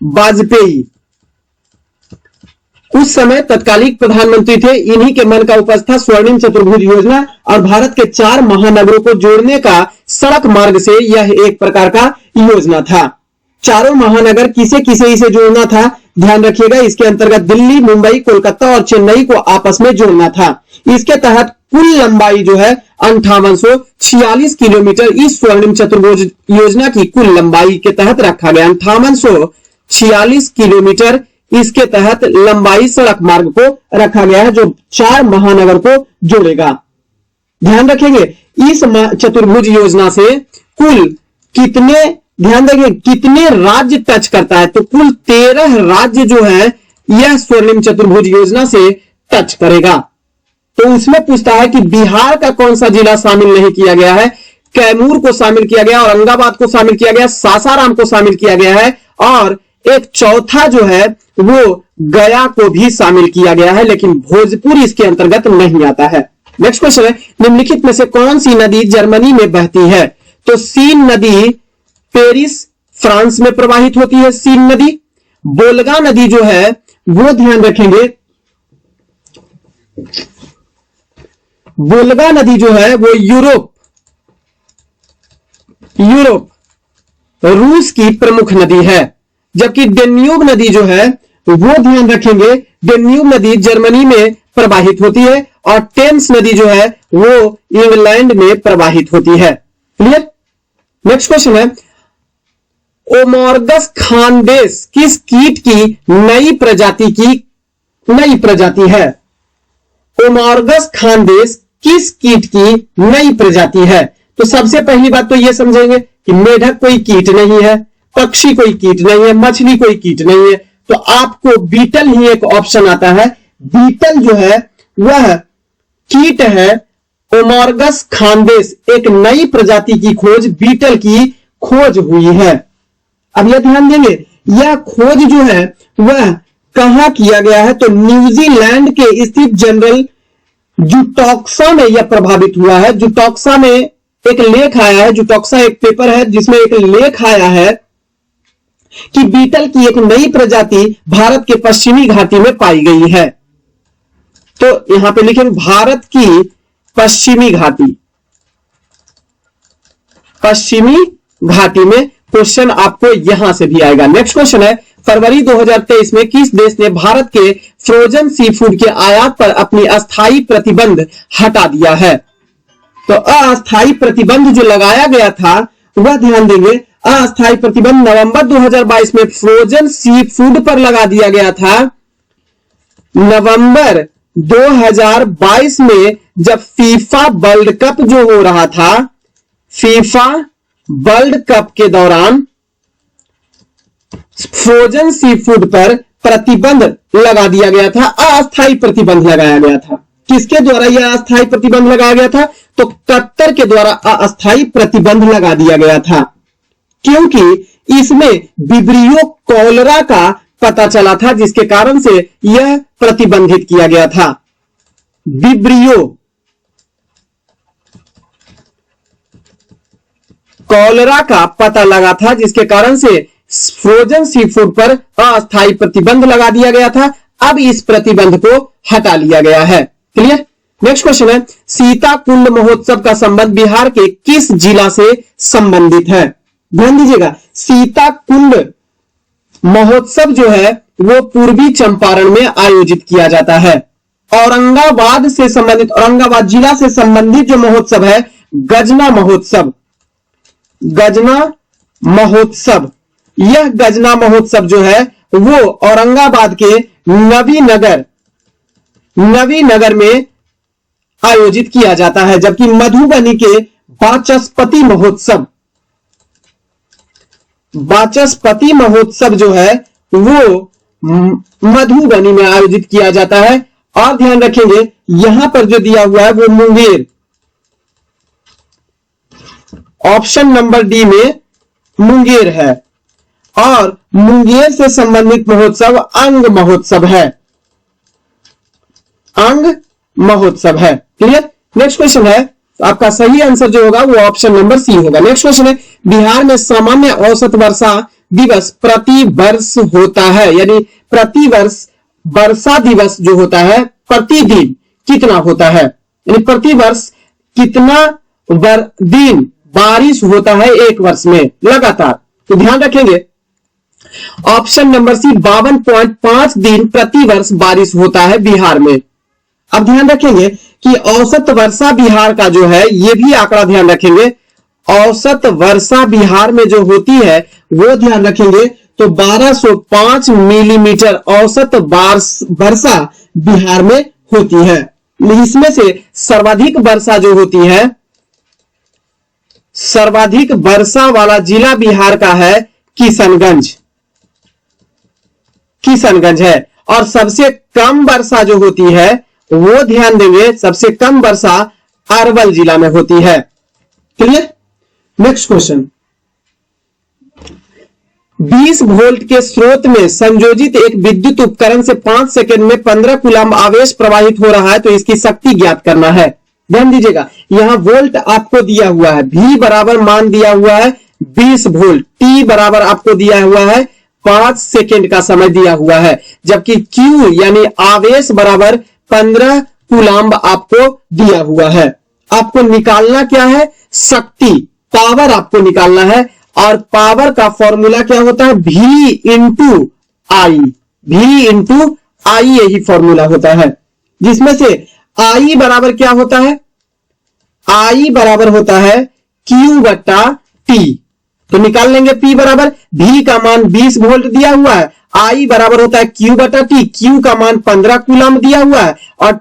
वाजपेयी उस समय तत्कालीन प्रधानमंत्री थे, इन्हीं के मन का उपज था स्वर्णिम चतुर्भुज योजना, और भारत के 4 महानगरों को जोड़ने का सड़क मार्ग से यह एक प्रकार का योजना था। चारों महानगर किसे किसे इसे जोड़ना था, ध्यान रखिएगा, इसके अंतर्गत दिल्ली, मुंबई, कोलकाता और चेन्नई को आपस में जोड़ना था। इसके तहत कुल लंबाई जो है 5846 किलोमीटर इस स्वर्णिम चतुर्भुज योजना की कुल लंबाई के तहत रखा गया। 5846 किलोमीटर इसके तहत लंबाई सड़क मार्ग को रखा गया है, जो 4 महानगर को जोड़ेगा। ध्यान रखेंगे, इस चतुर्भुज योजना से कुल कितने, ध्यान देंगे, कितने राज्य टच करता है, तो कुल 13 राज्य जो है यह स्वर्णिम चतुर्भुज योजना से टच करेगा। तो उसमें पूछता है कि बिहार का कौन सा जिला शामिल नहीं किया गया है? कैमूर को शामिल किया गया, औरंगाबाद को शामिल किया गया, सासाराम को शामिल किया गया है, और एक चौथा जो है वो गया को भी शामिल किया गया है, लेकिन भोजपुर इसके अंतर्गत नहीं आता है। नेक्स्ट क्वेश्चन है, निम्नलिखित में से कौन सी नदी जर्मनी में बहती है? तो सीन नदी पेरिस फ्रांस में प्रवाहित होती है, सीन नदी। बोलगा नदी जो है वो ध्यान रखेंगे, बोलगा नदी जो है वो यूरोप रूस की प्रमुख नदी है, जबकि डेन्यूब नदी जो है वो ध्यान रखेंगे, डेन्यूब नदी जर्मनी में प्रवाहित होती है, और टेम्स नदी जो है वो इंग्लैंड में प्रवाहित होती है। क्लियर? नेक्स्ट क्वेश्चन है, ओमोर्गस खानदेश किस कीट की नई प्रजाति है? ओमोर्गस खानदेश किस कीट की नई प्रजाति है? तो सबसे पहली बात तो यह समझेंगे कि मेढक कोई कीट नहीं है, पक्षी कोई कीट नहीं है, मछली कोई कीट नहीं है, तो आपको बीटल ही एक ऑप्शन आता है। बीटल जो है वह कीट है। ओमोर्गस खानदेश एक नई प्रजाति की खोज, बीटल की खोज हुई है। अब यह ध्यान देंगे, यह खोज जो है वह कहां किया गया है? तो न्यूजीलैंड के स्थित जनरल जुटॉक्सा में यह प्रभावित हुआ है। जुटॉक्सा में एक लेख आया है, जुटॉक्सा एक पेपर है जिसमें एक लेख आया है कि बीटल की एक नई प्रजाति भारत के पश्चिमी घाटी में पाई गई है। तो यहां पे लिखेंगे भारत की पश्चिमी घाटी में। क्वेश्चन आपको यहां से भी आएगा। नेक्स्ट क्वेश्चन है, फरवरी 2023 में किस देश ने भारत के फ्रोजन सी फूड के आयात पर अपनी अस्थायी प्रतिबंध हटा दिया है? तो अस्थायी प्रतिबंध जो लगाया गया था वह ध्यान देंगे, अस्थायी प्रतिबंध नवंबर 2022 में फ्रोजन सी फूड पर लगा दिया गया था। नवंबर 2022 में जब फीफा वर्ल्ड कप जो हो रहा था, फीफा वर्ल्ड कप के दौरान फ्रोजन सी फूड पर प्रतिबंध लगा दिया गया था, अस्थायी प्रतिबंध लगाया गया था। किसके द्वारा यह अस्थायी प्रतिबंध लगाया गया था? तो कतर के द्वारा अस्थायी प्रतिबंध लगा दिया गया था, क्योंकि इसमें विब्रियो कॉलरा का पता चला था, जिसके कारण से यह प्रतिबंधित किया गया था। विब्रियो कॉलरा का पता लगा था, जिसके कारण से फ्रोजन सी फूड पर अस्थायी प्रतिबंध लगा दिया गया था। अब इस प्रतिबंध को हटा लिया गया है। क्लियर? नेक्स्ट क्वेश्चन है, सीता कुंड महोत्सव का संबंध बिहार के किस जिला से संबंधित है? ध्यान दीजिएगा, सीता कुंड महोत्सव जो है वो पूर्वी चंपारण में आयोजित किया जाता है। औरंगाबाद से संबंधित, औरंगाबाद जिला से संबंधित जो महोत्सव है गजना महोत्सव, गजना महोत्सव। यह गजना महोत्सव जो है वो औरंगाबाद के नवीनगर में आयोजित किया जाता है, जबकि मधुबनी के वाचस्पति महोत्सव जो है वो मधुबनी में आयोजित किया जाता है। और ध्यान रखेंगे यहां पर जो दिया हुआ है वो मुंगेर, ऑप्शन नंबर डी में मुंगेर है, और मुंगेर से संबंधित महोत्सव अंग महोत्सव है, अंग महोत्सव है। क्लियर। नेक्स्ट क्वेश्चन है, आपका सही आंसर जो होगा वो ऑप्शन नंबर सी होगा। नेक्स्ट क्वेश्चन है, बिहार में सामान्य औसत वर्षा दिवस प्रति वर्ष होता है, यानी प्रति वर्ष वर्षा दिवस जो होता है प्रतिदिन कितना होता है, यानी प्रति वर्ष कितना दिन बारिश होता है एक वर्ष में लगातार। तो ध्यान रखेंगे ऑप्शन नंबर सी 52.5 दिन प्रति वर्ष बारिश होता है बिहार में। अब ध्यान रखेंगे कि औसत वर्षा बिहार का जो है ये भी आंकड़ा ध्यान रखेंगे, औसत वर्षा बिहार में जो होती है वो ध्यान रखेंगे तो 1205 मिलीमीटर औसत वर्षा बिहार में होती है। इसमें से सर्वाधिक वर्षा जो होती है, सर्वाधिक वर्षा वाला जिला बिहार का है किशनगंज है, और सबसे कम वर्षा जो होती है वो ध्यान देंगे सबसे कम वर्षा अरवल जिला में होती है। क्लियर। नेक्स्ट क्वेश्चन, 20 वोल्ट के स्रोत में संयोजित एक विद्युत उपकरण से 5 सेकंड में 15 कूलम्ब आवेश प्रवाहित हो रहा है, तो इसकी शक्ति ज्ञात करना है। ध्यान दीजिएगा यहां वोल्ट आपको दिया हुआ है, V बराबर मान दिया हुआ है 20 वोल्ट, T बराबर आपको दिया हुआ है 5 सेकंड का समय दिया हुआ है, जबकि Q यानी आवेश बराबर 15 कूलम्ब आपको दिया हुआ है। आपको निकालना क्या है, शक्ति, पावर आपको निकालना है, और पावर का फॉर्मूला क्या होता है V इंटू आई, यही फॉर्मूला होता है, जिसमें से I बराबर क्या होता है, I बराबर होता है Q बट्टा T। तो निकाल लेंगे P बराबर, V का मान 20 वोल्ट दिया हुआ है, I बराबर होता है Q बटा T, Q का मान 15 कूलम्ब दिया हुआ है, और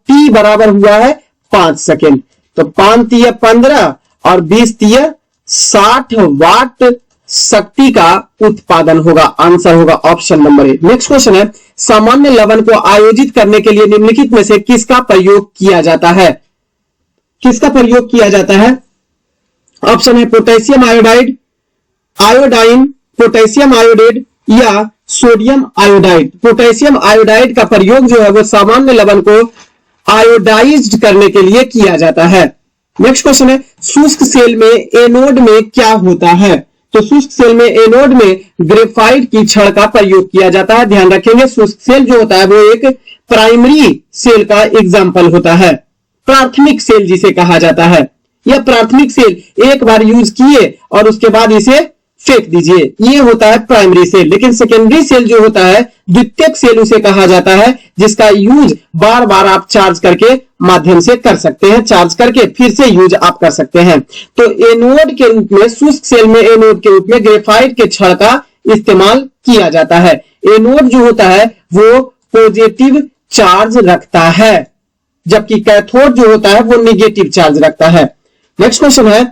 T बराबर हुआ है 5 सेकेंड। तो 5 तिया 15 और 20 तिया 60 वाट शक्ति का उत्पादन होगा। आंसर होगा option number A. Next question है, सामान्य लवण को आयोजित करने के लिए निम्नलिखित में से किसका प्रयोग किया जाता है, किसका प्रयोग किया जाता है। ऑप्शन है potassium iodide, iodine, potassium iodate या सोडियम आयोडाइड। पोटेशियम आयोडाइड का प्रयोग जो है वो सामान्य लवण को आयोडाइज्ड करने के लिए किया जाता है। नेक्स्ट क्वेश्चन है, शुष्क सेल में एनोड में क्या होता है, तो शुष्क सेल में एनोड में ग्रेफाइट की छड़ का प्रयोग किया जाता है। ध्यान रखेंगे शुष्क सेल जो होता है वो एक प्राइमरी सेल का एग्जाम्पल होता है, प्राथमिक सेल जिसे कहा जाता है। यह प्राथमिक सेल एक बार यूज किए और उसके बाद इसे फेंक दीजिए, ये होता है प्राइमरी सेल। लेकिन सेकेंडरी सेल जो होता है, द्वितीयक सेल उसे कहा जाता है, जिसका यूज बार बार आप चार्ज करके माध्यम से कर सकते हैं, चार्ज करके फिर से यूज आप कर सकते हैं। तो एनोड के रूप में, शुष्क सेल में एनोड के रूप में ग्रेफाइट के छड़ का इस्तेमाल किया जाता है। एनोड जो होता है वो पॉजिटिव चार्ज रखता है, जबकि कैथोड जो होता है वो निगेटिव चार्ज रखता है। नेक्स्ट क्वेश्चन है,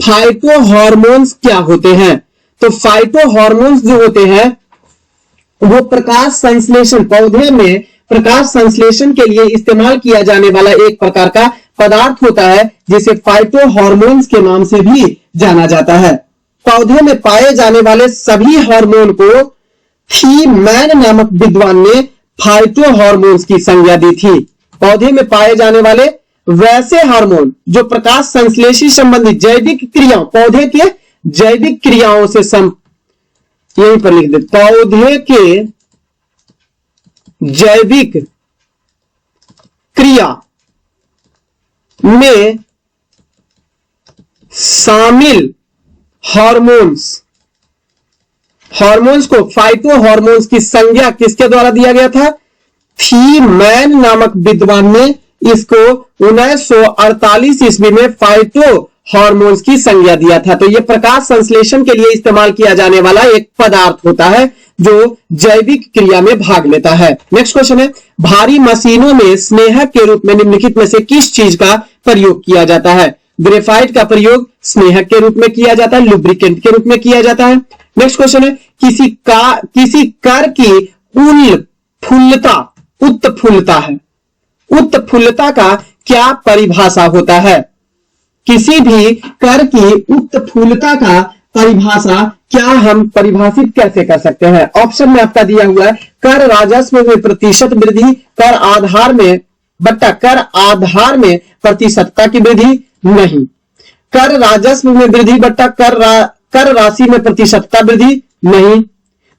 फाइटो हार्मोन्स क्या होते हैं, तो फाइटो हार्मोन्स जो होते हैं वो प्रकाश संश्लेषण, पौधे में प्रकाश संश्लेषण के लिए इस्तेमाल किया जाने वाला एक प्रकार का पदार्थ होता है, जिसे फाइटो हार्मोन्स के नाम से भी जाना जाता है। पौधे में पाए जाने वाले सभी हार्मोन को थीमैन नामक विद्वान ने फाइटो हार्मोन्स की संज्ञा दी थी। पौधे में पाए जाने वाले वैसे हार्मोन जो प्रकाश संश्लेषी संबंधित जैविक क्रियाओं, पौधे के जैविक क्रियाओं से यहीं पर लिख दे, पौधे के जैविक क्रिया में शामिल हार्मोन्स को फाइटो हार्मोन्स की संज्ञा किसके द्वारा दिया गया था, थीमैन नामक विद्वान ने इसको 1948 ईस्वी में फाइटो हार्मोन्स की संज्ञा दिया था। तो यह प्रकाश संश्लेषण के लिए इस्तेमाल किया जाने वाला एक पदार्थ होता है जो जैविक क्रिया में भाग लेता है। नेक्स्ट क्वेश्चन है, भारी मशीनों में स्नेहक के रूप में निम्नलिखित में से किस चीज का प्रयोग किया जाता है? ग्रेफाइट का प्रयोग स्नेहक के रूप में किया जाता है, लुब्रिकेंट के रूप में किया जाता है। नेक्स्ट क्वेश्चन है, किसी कर की उत्फुल्लता है, उत्फुल्लता का क्या परिभाषा होता है? किसी भी कर की उत्फुल्लता का परिभाषा क्या हम परिभाषित कैसे कर सकते हैं? ऑप्शन में आपका दिया हुआ है, कर राजस्व में प्रतिशत वृद्धि, कर आधार में बट्टा कर आधार में प्रतिशतता की वृद्धि नहीं, कर राजस्व में वृद्धि बट्टा कर राशि में प्रतिशतता वृद्धि नहीं,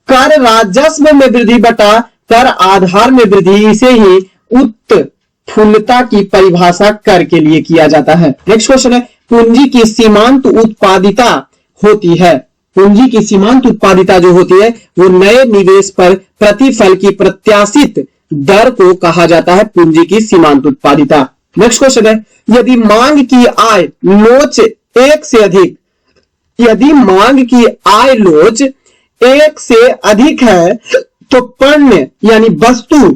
कर राजस्व में वृद्धि बटा कर आधार में वृद्धि, इसे ही उत्फुल्लता की परिभाषा कर के लिए किया जाता है। नेक्स्ट क्वेश्चन है, पूंजी की सीमांत उत्पादिता होती है। पूंजी की सीमांत उत्पादिता जो होती है वो नए निवेश पर प्रतिफल की प्रत्याशित दर को कहा जाता है पूंजी की सीमांत उत्पादिता। नेक्स्ट क्वेश्चन है, यदि मांग की आय लोच एक से अधिक, यदि मांग की आय लोच एक से अधिक है तो पण्य यानी वस्तु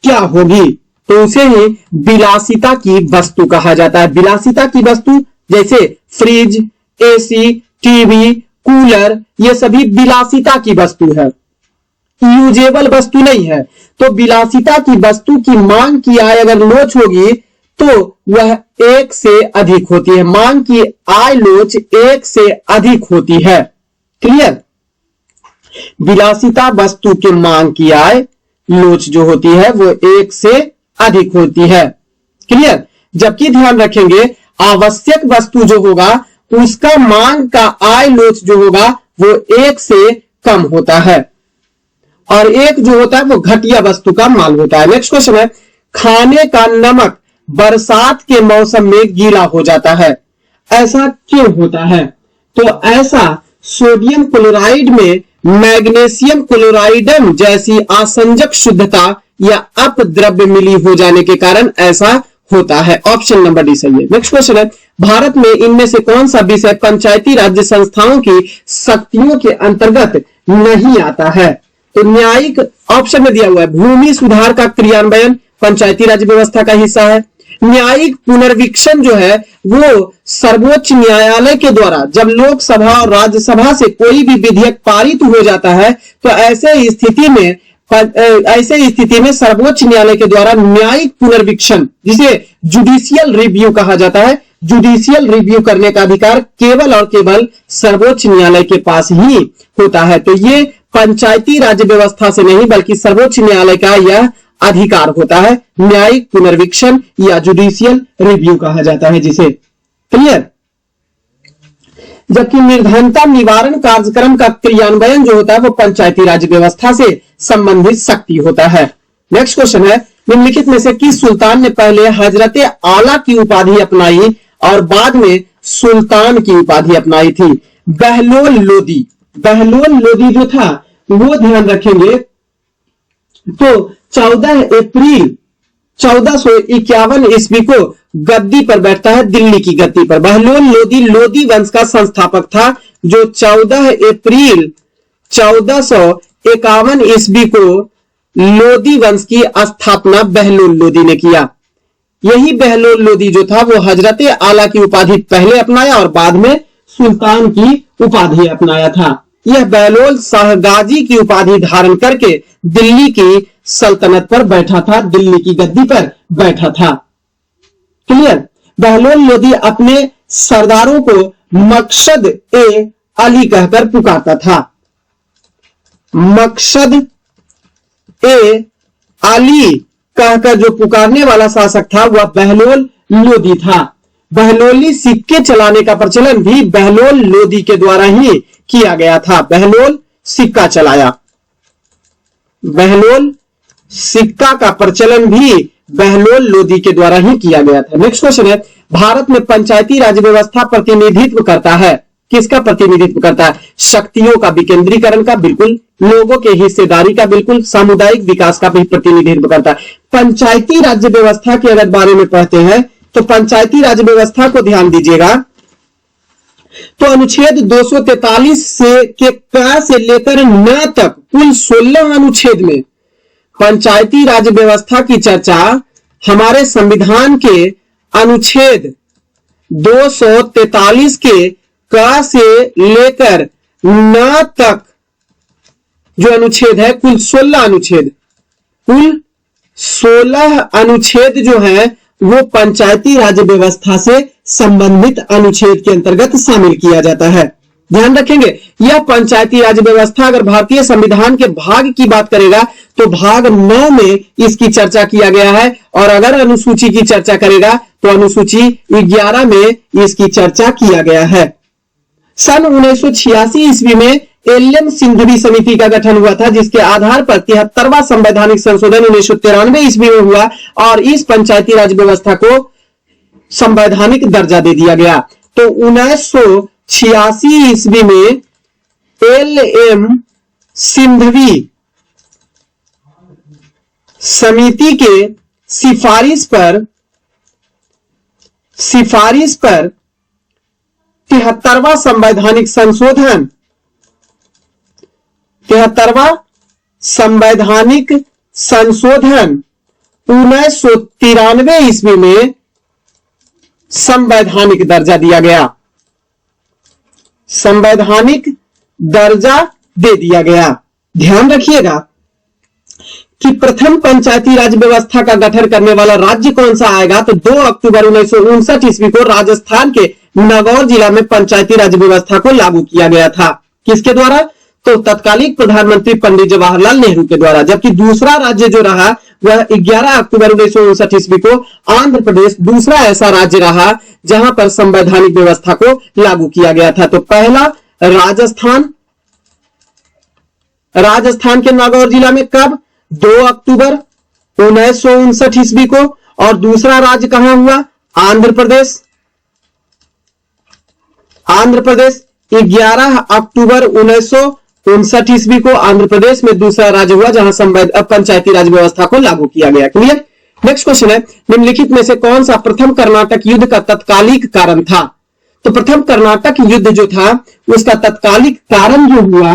क्या होगी? तो उसे ही विलासिता की वस्तु कहा जाता है। विलासिता की वस्तु जैसे फ्रिज, एसी, टीवी, कूलर, ये सभी विलासिता की वस्तु है, यूजेबल वस्तु नहीं है। तो विलासिता की वस्तु की मांग की आय अगर लोच होगी तो वह एक से अधिक होती है। मांग की आय लोच एक से अधिक होती है। क्लियर? विलासिता वस्तु के मांग की आय लोच जो होती है वो एक से अधिक होती है। क्लियर? जबकि ध्यान रखेंगे आवश्यक वस्तु जो होगा उसका मांग का आय लोच जो होगा वो एक से कम होता है, और एक जो होता है वो घटिया वस्तु का माल होता है। नेक्स्ट क्वेश्चन है, खाने का नमक बरसात के मौसम में गीला हो जाता है, ऐसा क्यों होता है? तो ऐसा सोडियम क्लोराइड में मैग्नीशियम क्लोराइडम जैसी आसंजक शुद्धता या अपद्रव्य मिली हो जाने के कारण ऐसा होता है। ऑप्शन नंबर डी सही है। नेक्स्ट क्वेश्चन है, भारत में इनमें से कौन सा विषय पंचायती राज्य संस्थाओं की शक्तियों के अंतर्गत नहीं आता है? तो न्यायिक ऑप्शन में दिया हुआ है, भूमि सुधार का क्रियान्वयन पंचायती राज्य व्यवस्था का हिस्सा है। न्यायिक पुनर्वीक्षण जो है वो सर्वोच्च न्यायालय के द्वारा जब लोकसभा और राज्यसभा से कोई भी विधेयक पारित हो जाता है तो ऐसे स्थिति में सर्वोच्च न्यायालय के द्वारा न्यायिक पुनर्वीक्षण, जिसे जुडिशियल रिव्यू कहा जाता है, जुडिशियल रिव्यू करने का अधिकार केवल और केवल सर्वोच्च न्यायालय के पास ही होता है। तो ये पंचायती राज्य व्यवस्था से नहीं बल्कि सर्वोच्च न्यायालय का यह अधिकार होता है, न्यायिक पुनर्वीक्षण या जुडिशियल रिव्यू कहा जाता है जिसे। क्लियर? जबकि निर्धनता निवारण कार्यक्रम का क्रियान्वयन जो होता है वो पंचायती राज्य व्यवस्था से संबंधित शक्ति होता है। नेक्स्ट क्वेश्चन है, निम्नलिखित में से किस सुल्तान ने पहले हजरत आला की उपाधि अपनाई और बाद में सुल्तान की उपाधि अपनाई थी? बहलोल लोदी। बहलोल लोदी जो था वो ध्यान रखेंगे तो 14 अप्रैल 1451 ईस्वी को गद्दी पर बैठता है, दिल्ली की गद्दी पर। बहलोल लोदी लोदी वंश का संस्थापक था जो 14 अप्रैल 1451 ईस्वी को लोदी वंश की स्थापना बहलोल लोदी ने किया। यही बहलोल लोदी जो था वो हजरत आला की उपाधि पहले अपनाया और बाद में सुल्तान की उपाधि अपनाया था। यह बहलोल शाहगाजी की उपाधि धारण करके दिल्ली की सल्तनत पर बैठा था, दिल्ली की गद्दी पर बैठा था। क्लियर? बहलोल लोदी अपने सरदारों को मकसद ए अली कहकर पुकारता था। मकसद ए अली कहकर जो पुकारने वाला शासक था वह बहलोल लोदी था। बहलोली सिक्के चलाने का प्रचलन भी बहलोल लोदी के द्वारा ही किया गया था। बहलोल सिक्का चलाया, बहलोल सिक्का का प्रचलन भी बहलोल लोदी के द्वारा ही किया गया था। नेक्स्ट क्वेश्चन है, भारत में पंचायती राज व्यवस्था प्रतिनिधित्व करता है, किसका प्रतिनिधित्व करता है? शक्तियों का विकेंद्रीकरण का, बिल्कुल। लोगों के हिस्सेदारी का, बिल्कुल। सामुदायिक विकास का भी प्रतिनिधित्व करता है। पंचायती राज्य व्यवस्था के अगर बारे में पढ़ते हैं तो पंचायती राज्य व्यवस्था को ध्यान दीजिएगा तो अनुच्छेद 243 से के क से लेकर न तक कुल 16 अनुच्छेद में पंचायती राज व्यवस्था की चर्चा हमारे संविधान के अनुच्छेद 243 के क से लेकर न तक जो अनुच्छेद है, कुल 16 अनुच्छेद जो है वो पंचायती राज व्यवस्था से संबंधित अनुच्छेद के अंतर्गत शामिल किया जाता है। ध्यान रखेंगे, यह पंचायती राज व्यवस्था अगर भारतीय संविधान के भाग की बात करेगा तो भाग 9 में इसकी चर्चा किया गया है, और अगर अनुसूची की चर्चा करेगा तो अनुसूची 11 में इसकी चर्चा किया गया है। सन 1986 ईस्वी में एल.एम. सिंघवी समिति का गठन हुआ था, जिसके आधार पर 73वां संवैधानिक संशोधन 1993 ईस्वी में हुआ और इस पंचायती राज व्यवस्था को संवैधानिक दर्जा दे दिया गया। तो 1986 ईस्वी में एल.एम. सिंघवी समिति के सिफारिश पर 73वां संवैधानिक संशोधन 1993 ईस्वी में संवैधानिक दर्जा दिया गया, संवैधानिक दर्जा दे दिया गया। ध्यान रखिएगा कि प्रथम पंचायती राज व्यवस्था का गठन करने वाला राज्य कौन सा आएगा, तो 2 अक्टूबर 1959 ईस्वी को राजस्थान के नागौर जिला में पंचायती राज व्यवस्था को लागू किया गया था। किसके द्वारा, तो तत्कालीन प्रधानमंत्री पंडित जवाहरलाल नेहरू के द्वारा। जबकि दूसरा राज्य जो रहा वह 11 अक्टूबर 1959 ईस्वी को आंध्र प्रदेश दूसरा ऐसा राज्य रहा जहां पर संवैधानिक व्यवस्था को लागू किया गया था। तो पहला राजस्थान के नागौर जिला में कब, 2 अक्टूबर 1959 ईस्वी को, और दूसरा राज्य कहां हुआ, आंध्र प्रदेश 11 अक्टूबर 1959 ईस्वी को आंध्र प्रदेश में दूसरा राज्य हुआ जहां पंचायती राज व्यवस्था को लागू किया गया। क्लियर। नेक्स्ट क्वेश्चन है, निम्नलिखित में से कौन सा प्रथम कर्नाटक युद्ध का तत्कालिक कारण था। तो प्रथम कर्नाटक युद्ध जो था उसका तत्कालिक कारण जो हुआ,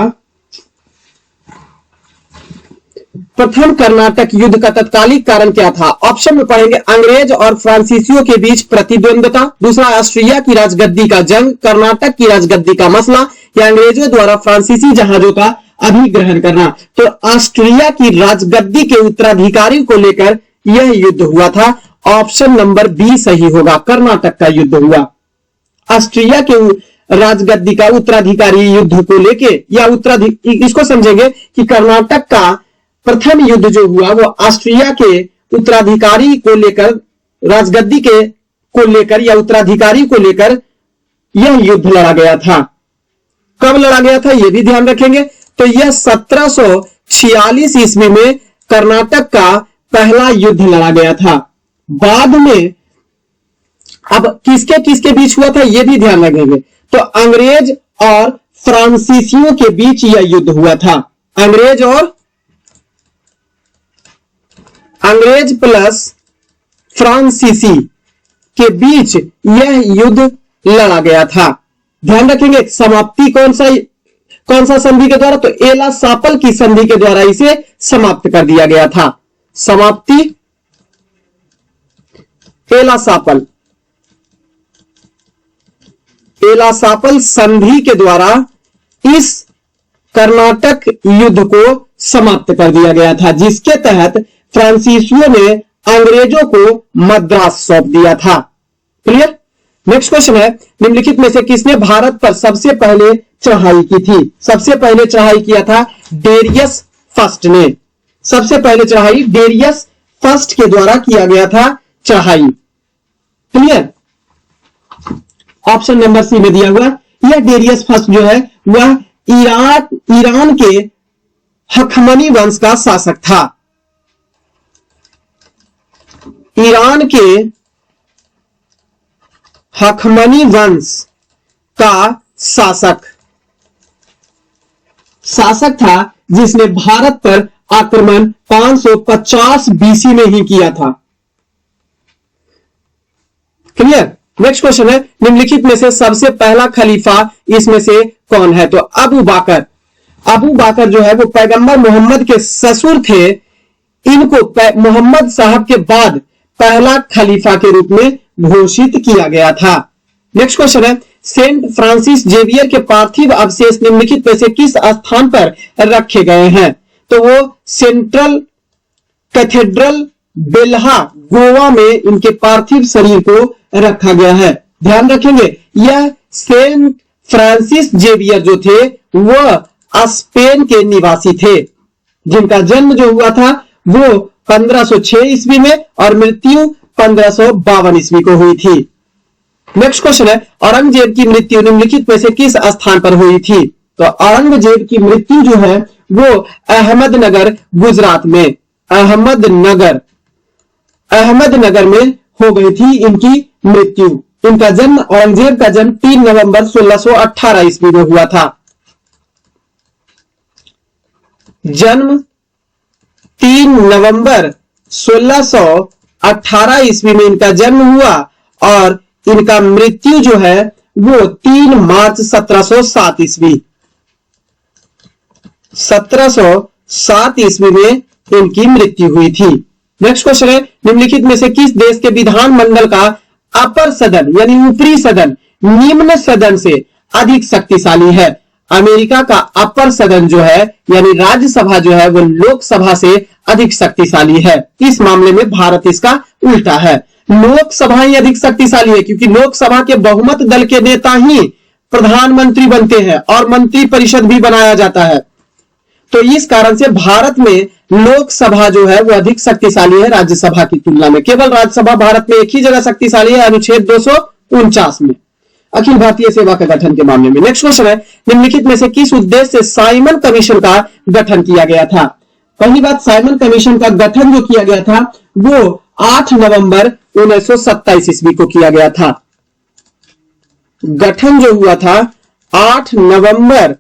प्रथम कर्नाटक युद्ध का तत्कालिक कारण क्या था। ऑप्शन में पढ़ेंगे, अंग्रेज और फ्रांसीसियों के बीच प्रतिद्वंदता, दूसरा ऑस्ट्रिया की राजगद्दी का जंग, कर्नाटक की राजगद्दी का मसला, या अंग्रेजों द्वारा फ्रांसीसी जहाजों का अधिग्रहण करना। तो ऑस्ट्रिया की राजगद्दी के उत्तराधिकारी को लेकर यह युद्ध हुआ था। ऑप्शन नंबर बी सही होगा, कर्नाटक का युद्ध हुआ। ऑस्ट्रिया के राजगद्दी का उत्तराधिकारी युद्ध को लेके, या इसको समझेंगे कि कर्नाटक का प्रथम युद्ध जो हुआ वो ऑस्ट्रिया के उत्तराधिकारी को लेकर, राजगद्दी के को लेकर या उत्तराधिकारी को लेकर यह युद्ध लड़ा गया था। कब लड़ा गया था यह भी ध्यान रखेंगे। तो यह 1746 ईस्वी में कर्नाटक का पहला युद्ध लड़ा गया था। बाद में अब किसके किसके बीच हुआ था यह भी ध्यान रखेंगे। तो अंग्रेज और फ्रांसीसियों के बीच यह युद्ध हुआ था। अंग्रेज प्लस फ्रांसीसी के बीच यह युद्ध लड़ा गया था। ध्यान रखेंगे। समाप्ति कौन सा संधि के द्वारा, तो एला सापल की संधि के द्वारा इसे समाप्त कर दिया गया था। समाप्ति एला सापल संधि के द्वारा इस कर्नाटक युद्ध को समाप्त कर दिया गया था, जिसके तहत फ्रांसीसियों ने अंग्रेजों को मद्रास सौंप दिया था। क्लियर। नेक्स्ट क्वेश्चन है, निम्नलिखित में से किसने भारत पर सबसे पहले चढ़ाई की थी। सबसे पहले चढ़ाई किया था डेरियस फर्स्ट ने। सबसे पहले चढ़ाई डेरियस फर्स्ट के द्वारा किया गया था चढ़ाई। क्लियर। ऑप्शन नंबर सी में दिया हुआ। यह डेरियस फर्स्ट जो है वह ईरान के हखमनी वंश का शासक था। ईरान के हखमनी वंश का शासक था, जिसने भारत पर आक्रमण 550 बीसी में ही किया था। क्लियर। नेक्स्ट क्वेश्चन है, निम्नलिखित में से सबसे पहला खलीफा इसमें से कौन है? तो अबू बाकर। अबू बाकर जो है वो पैगंबर मोहम्मद के ससुर थे। इनको मोहम्मद साहब के बाद पहला खलीफा के रूप में घोषित किया गया था। नेक्स्ट क्वेश्चन है, सेंट फ्रांसिस जेवियर के पार्थिव अवशेष निम्नलिखित में से किस स्थान पर रखे गए हैं? तो वो सेंट्रल कैथेड्रल बेल्हा गोवा में इनके पार्थिव शरीर को रखा गया है। ध्यान रखेंगे, यह सेंट फ्रांसिस जेवियर जो थे वह स्पेन के निवासी थे, जिनका जन्म जो हुआ था वो 1506 ईस्वी में और मृत्यु 1552 ईस्वी को हुई थी। नेक्स्ट क्वेश्चन है, औरंगजेब की मृत्यु निम्नलिखित में से किस स्थान पर हुई थी? तो औरंगजेब की मृत्यु जो है वो अहमदनगर गुजरात में, अहमदनगर में हो गई थी इनकी मृत्यु। इनका जन्म, औरंगजेब का जन्म 3 नवंबर 1618 ईस्वी में हुआ था। जन्म 3 नवंबर 1618 ईस्वी में इनका जन्म हुआ और इनका मृत्यु जो है वो 3 मार्च 1707 ईस्वी में इनकी मृत्यु हुई थी। नेक्स्ट क्वेश्चन है, निम्नलिखित में से किस देश के विधानमंडल का अपर सदन यानी ऊपरी सदन निम्न सदन से अधिक शक्तिशाली है? अमेरिका का अपर सदन जो है यानी राज्यसभा जो है वो लोकसभा से अधिक शक्तिशाली है। इस मामले में भारत इसका उल्टा है। लोकसभा ही अधिक शक्तिशाली है क्योंकि लोकसभा के बहुमत दल के नेता ही प्रधानमंत्री बनते हैं और मंत्री परिषद भी बनाया जाता है। तो इस कारण से भारत में लोकसभा जो है वो अधिक शक्तिशाली है राज्यसभा की तुलना में। केवल राज्यसभा भारत में एक ही जगह शक्तिशाली है, अनुच्छेद 249 में, अखिल भारतीय सेवा के गठन के मामले में। नेक्स्ट क्वेश्चन है, निम्नलिखित में से किस उद्देश्य से साइमन कमीशन का गठन किया गया था? पहली बात, साइमन कमीशन का गठन जो किया गया था वो 8 नवंबर 1927 ईस्वी को किया गया था। गठन जो हुआ था 8 नवंबर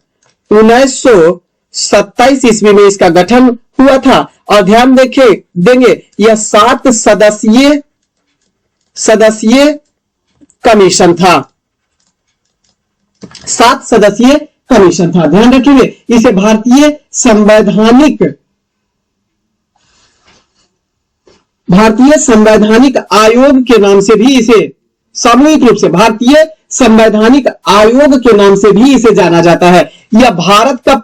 1927 ईस्वी में इसका गठन हुआ था। और ध्यान देंगे यह 7 सदस्यीय कमीशन था। 7 सदस्यीय कमीशन था। ध्यान रखिए, इसे भारतीय संवैधानिक आयोग के नाम से भी इसे सामूहिक रूप से भारतीय संवैधानिक आयोग के नाम से भी इसे जाना जाता है। यह भारत कब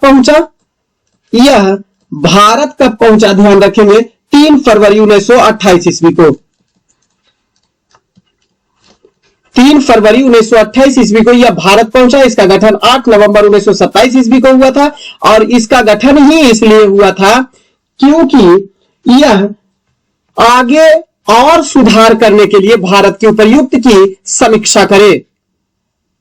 पहुंचा? ध्यान रखेंगे 3 फरवरी 1928 ईस्वी को। 3 फरवरी 1928 ईस्वी को यह भारत पहुंचा। इसका गठन 8 नवंबर 1927 ईस्वी को हुआ था और इसका गठन ही इसलिए हुआ था क्योंकि यह आगे और सुधार करने के लिए भारत के उपर्युक्त की समीक्षा करे।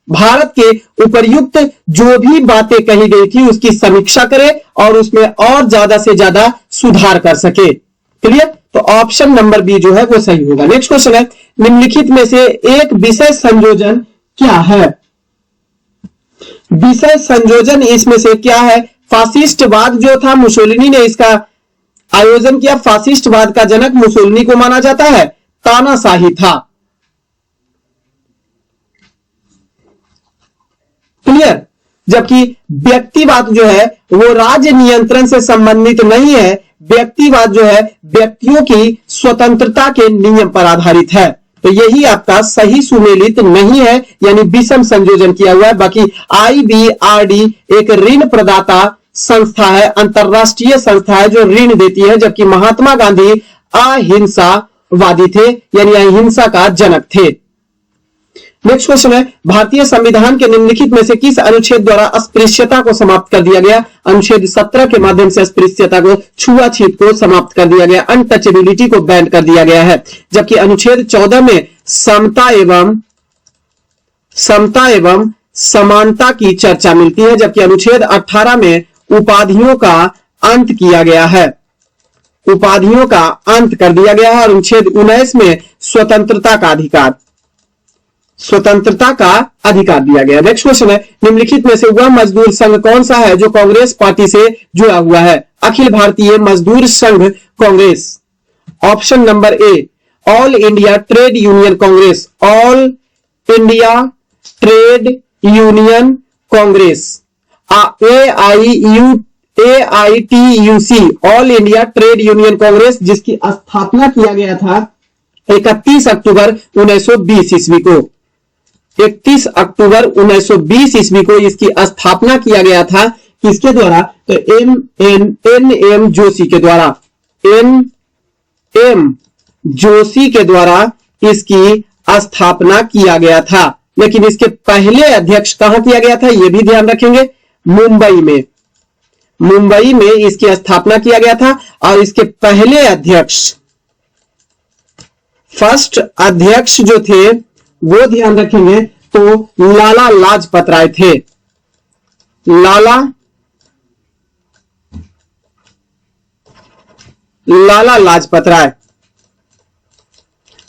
भारत के उपर्युक्त जो भी बातें कही गई थी उसकी समीक्षा करे और उसमें और ज्यादा से ज्यादा सुधार कर सके। क्लियर? तो ऑप्शन नंबर बी जो है वो सही होगा। नेक्स्ट क्वेश्चन है, निम्नलिखित में से एक विषय संयोजन क्या है? विषय संयोजन इसमें से क्या है? फासिस्टवाद जो था, मुसोलिनी ने इसका आयोजन किया। फासिस्टवाद का जनक मुसोलिनी को माना जाता है। तानाशाही था। क्लियर? जबकि व्यक्तिवाद जो है वो राज्य नियंत्रण से संबंधित नहीं है। व्यक्तिवाद जो है व्यक्तियों की स्वतंत्रता के नियम पर आधारित है। तो यही आपका सही सुमेलित नहीं है, यानी विषम संयोजन किया हुआ है। बाकी IBRD एक ऋण प्रदाता संस्था है, अंतरराष्ट्रीय संस्था है जो ऋण देती है, जबकि महात्मा गांधी अहिंसावादी थे, यानी अहिंसा का जनक थे। नेक्स्ट क्वेश्चन है, भारतीय संविधान के निम्नलिखित में से किस अनुच्छेद द्वारा अस्पृश्यता को समाप्त कर दिया गया? अनुच्छेद 17 के माध्यम से अस्पृश्यता को, छुआछूत को समाप्त कर दिया गया, अनटचेबिलिटी को बैन कर दिया गया है। जबकि अनुच्छेद 14 में समता एवं समानता की चर्चा मिलती है, जबकि अनुच्छेद 18 में उपाधियों का अंत किया गया है, उपाधियों का अंत कर दिया गया है। और अनुच्छेद 19 में स्वतंत्रता का अधिकार दिया गया। नेक्स्ट क्वेश्चन है, निम्नलिखित में से वह मजदूर संघ कौन सा है जो कांग्रेस पार्टी से जुड़ा हुआ है? अखिल भारतीय मजदूर संघ Congress. Option number A, all India trade union Congress. All India trade union Congress, AITUC, all India trade union Congress, जिसकी स्थापना किया गया था 31 अक्टूबर 1920 ईस्वी को। 31 अक्टूबर 1920 ईस्वी को इसकी स्थापना किया गया था। किसके द्वारा? तो NM जोशी के द्वारा, NM जोशी के द्वारा इसकी स्थापना किया गया था। लेकिन इसके पहले अध्यक्ष कहां किया गया था, यह भी ध्यान रखेंगे, मुंबई में इसकी स्थापना किया गया था। और इसके पहले अध्यक्ष, फर्स्ट अध्यक्ष जो थे वो ध्यान रखेंगे तो लाला लाजपत राय थे। लाला लाजपत राय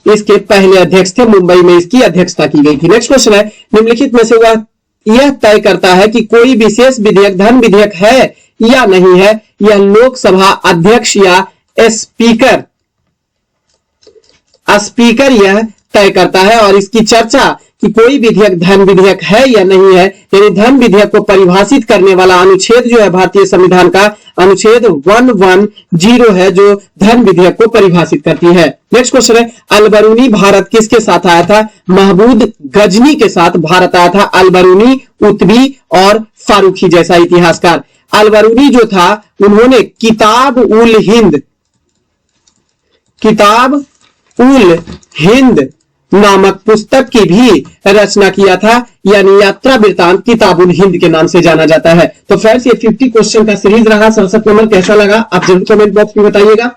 इसके पहले अध्यक्ष थे। मुंबई में इसकी अध्यक्षता की गई थी। नेक्स्ट क्वेश्चन है, निम्नलिखित में से वह यह तय करता है कि कोई विशेष विधेयक धन विधेयक है या नहीं है। यह लोकसभा अध्यक्ष या स्पीकर यह तय करता है। और इसकी चर्चा कि कोई विधेयक धन विधेयक है या नहीं है, यानी धन विधेयक को परिभाषित करने वाला अनुच्छेद जो है भारतीय संविधान का अनुच्छेद 110 है, जो धन विधेयक को परिभाषित करती है। नेक्स्ट क्वेश्चन है, अलबरूनी भारत किसके साथ आया था? महमूद गजनी के साथ भारत आया था। अलबरूनी, उतबी और फारूकी जैसा इतिहासकार। अलबरूनी जो था उन्होंने किताब उल हिंद नामक पुस्तक की भी रचना किया था, यानी यात्रा वृत्तांत किताब उल हिंद के नाम से जाना जाता है। तो फ्रेंड्स, ये 50 क्वेश्चन का सीरीज रहा। 67 नंबर कैसा लगा आप जरूर कमेंट बॉक्स में बताइएगा।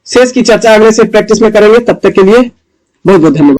शेष की चर्चा अगले से प्रैक्टिस में करेंगे। तब तक के लिए बहुत बहुत धन्यवाद।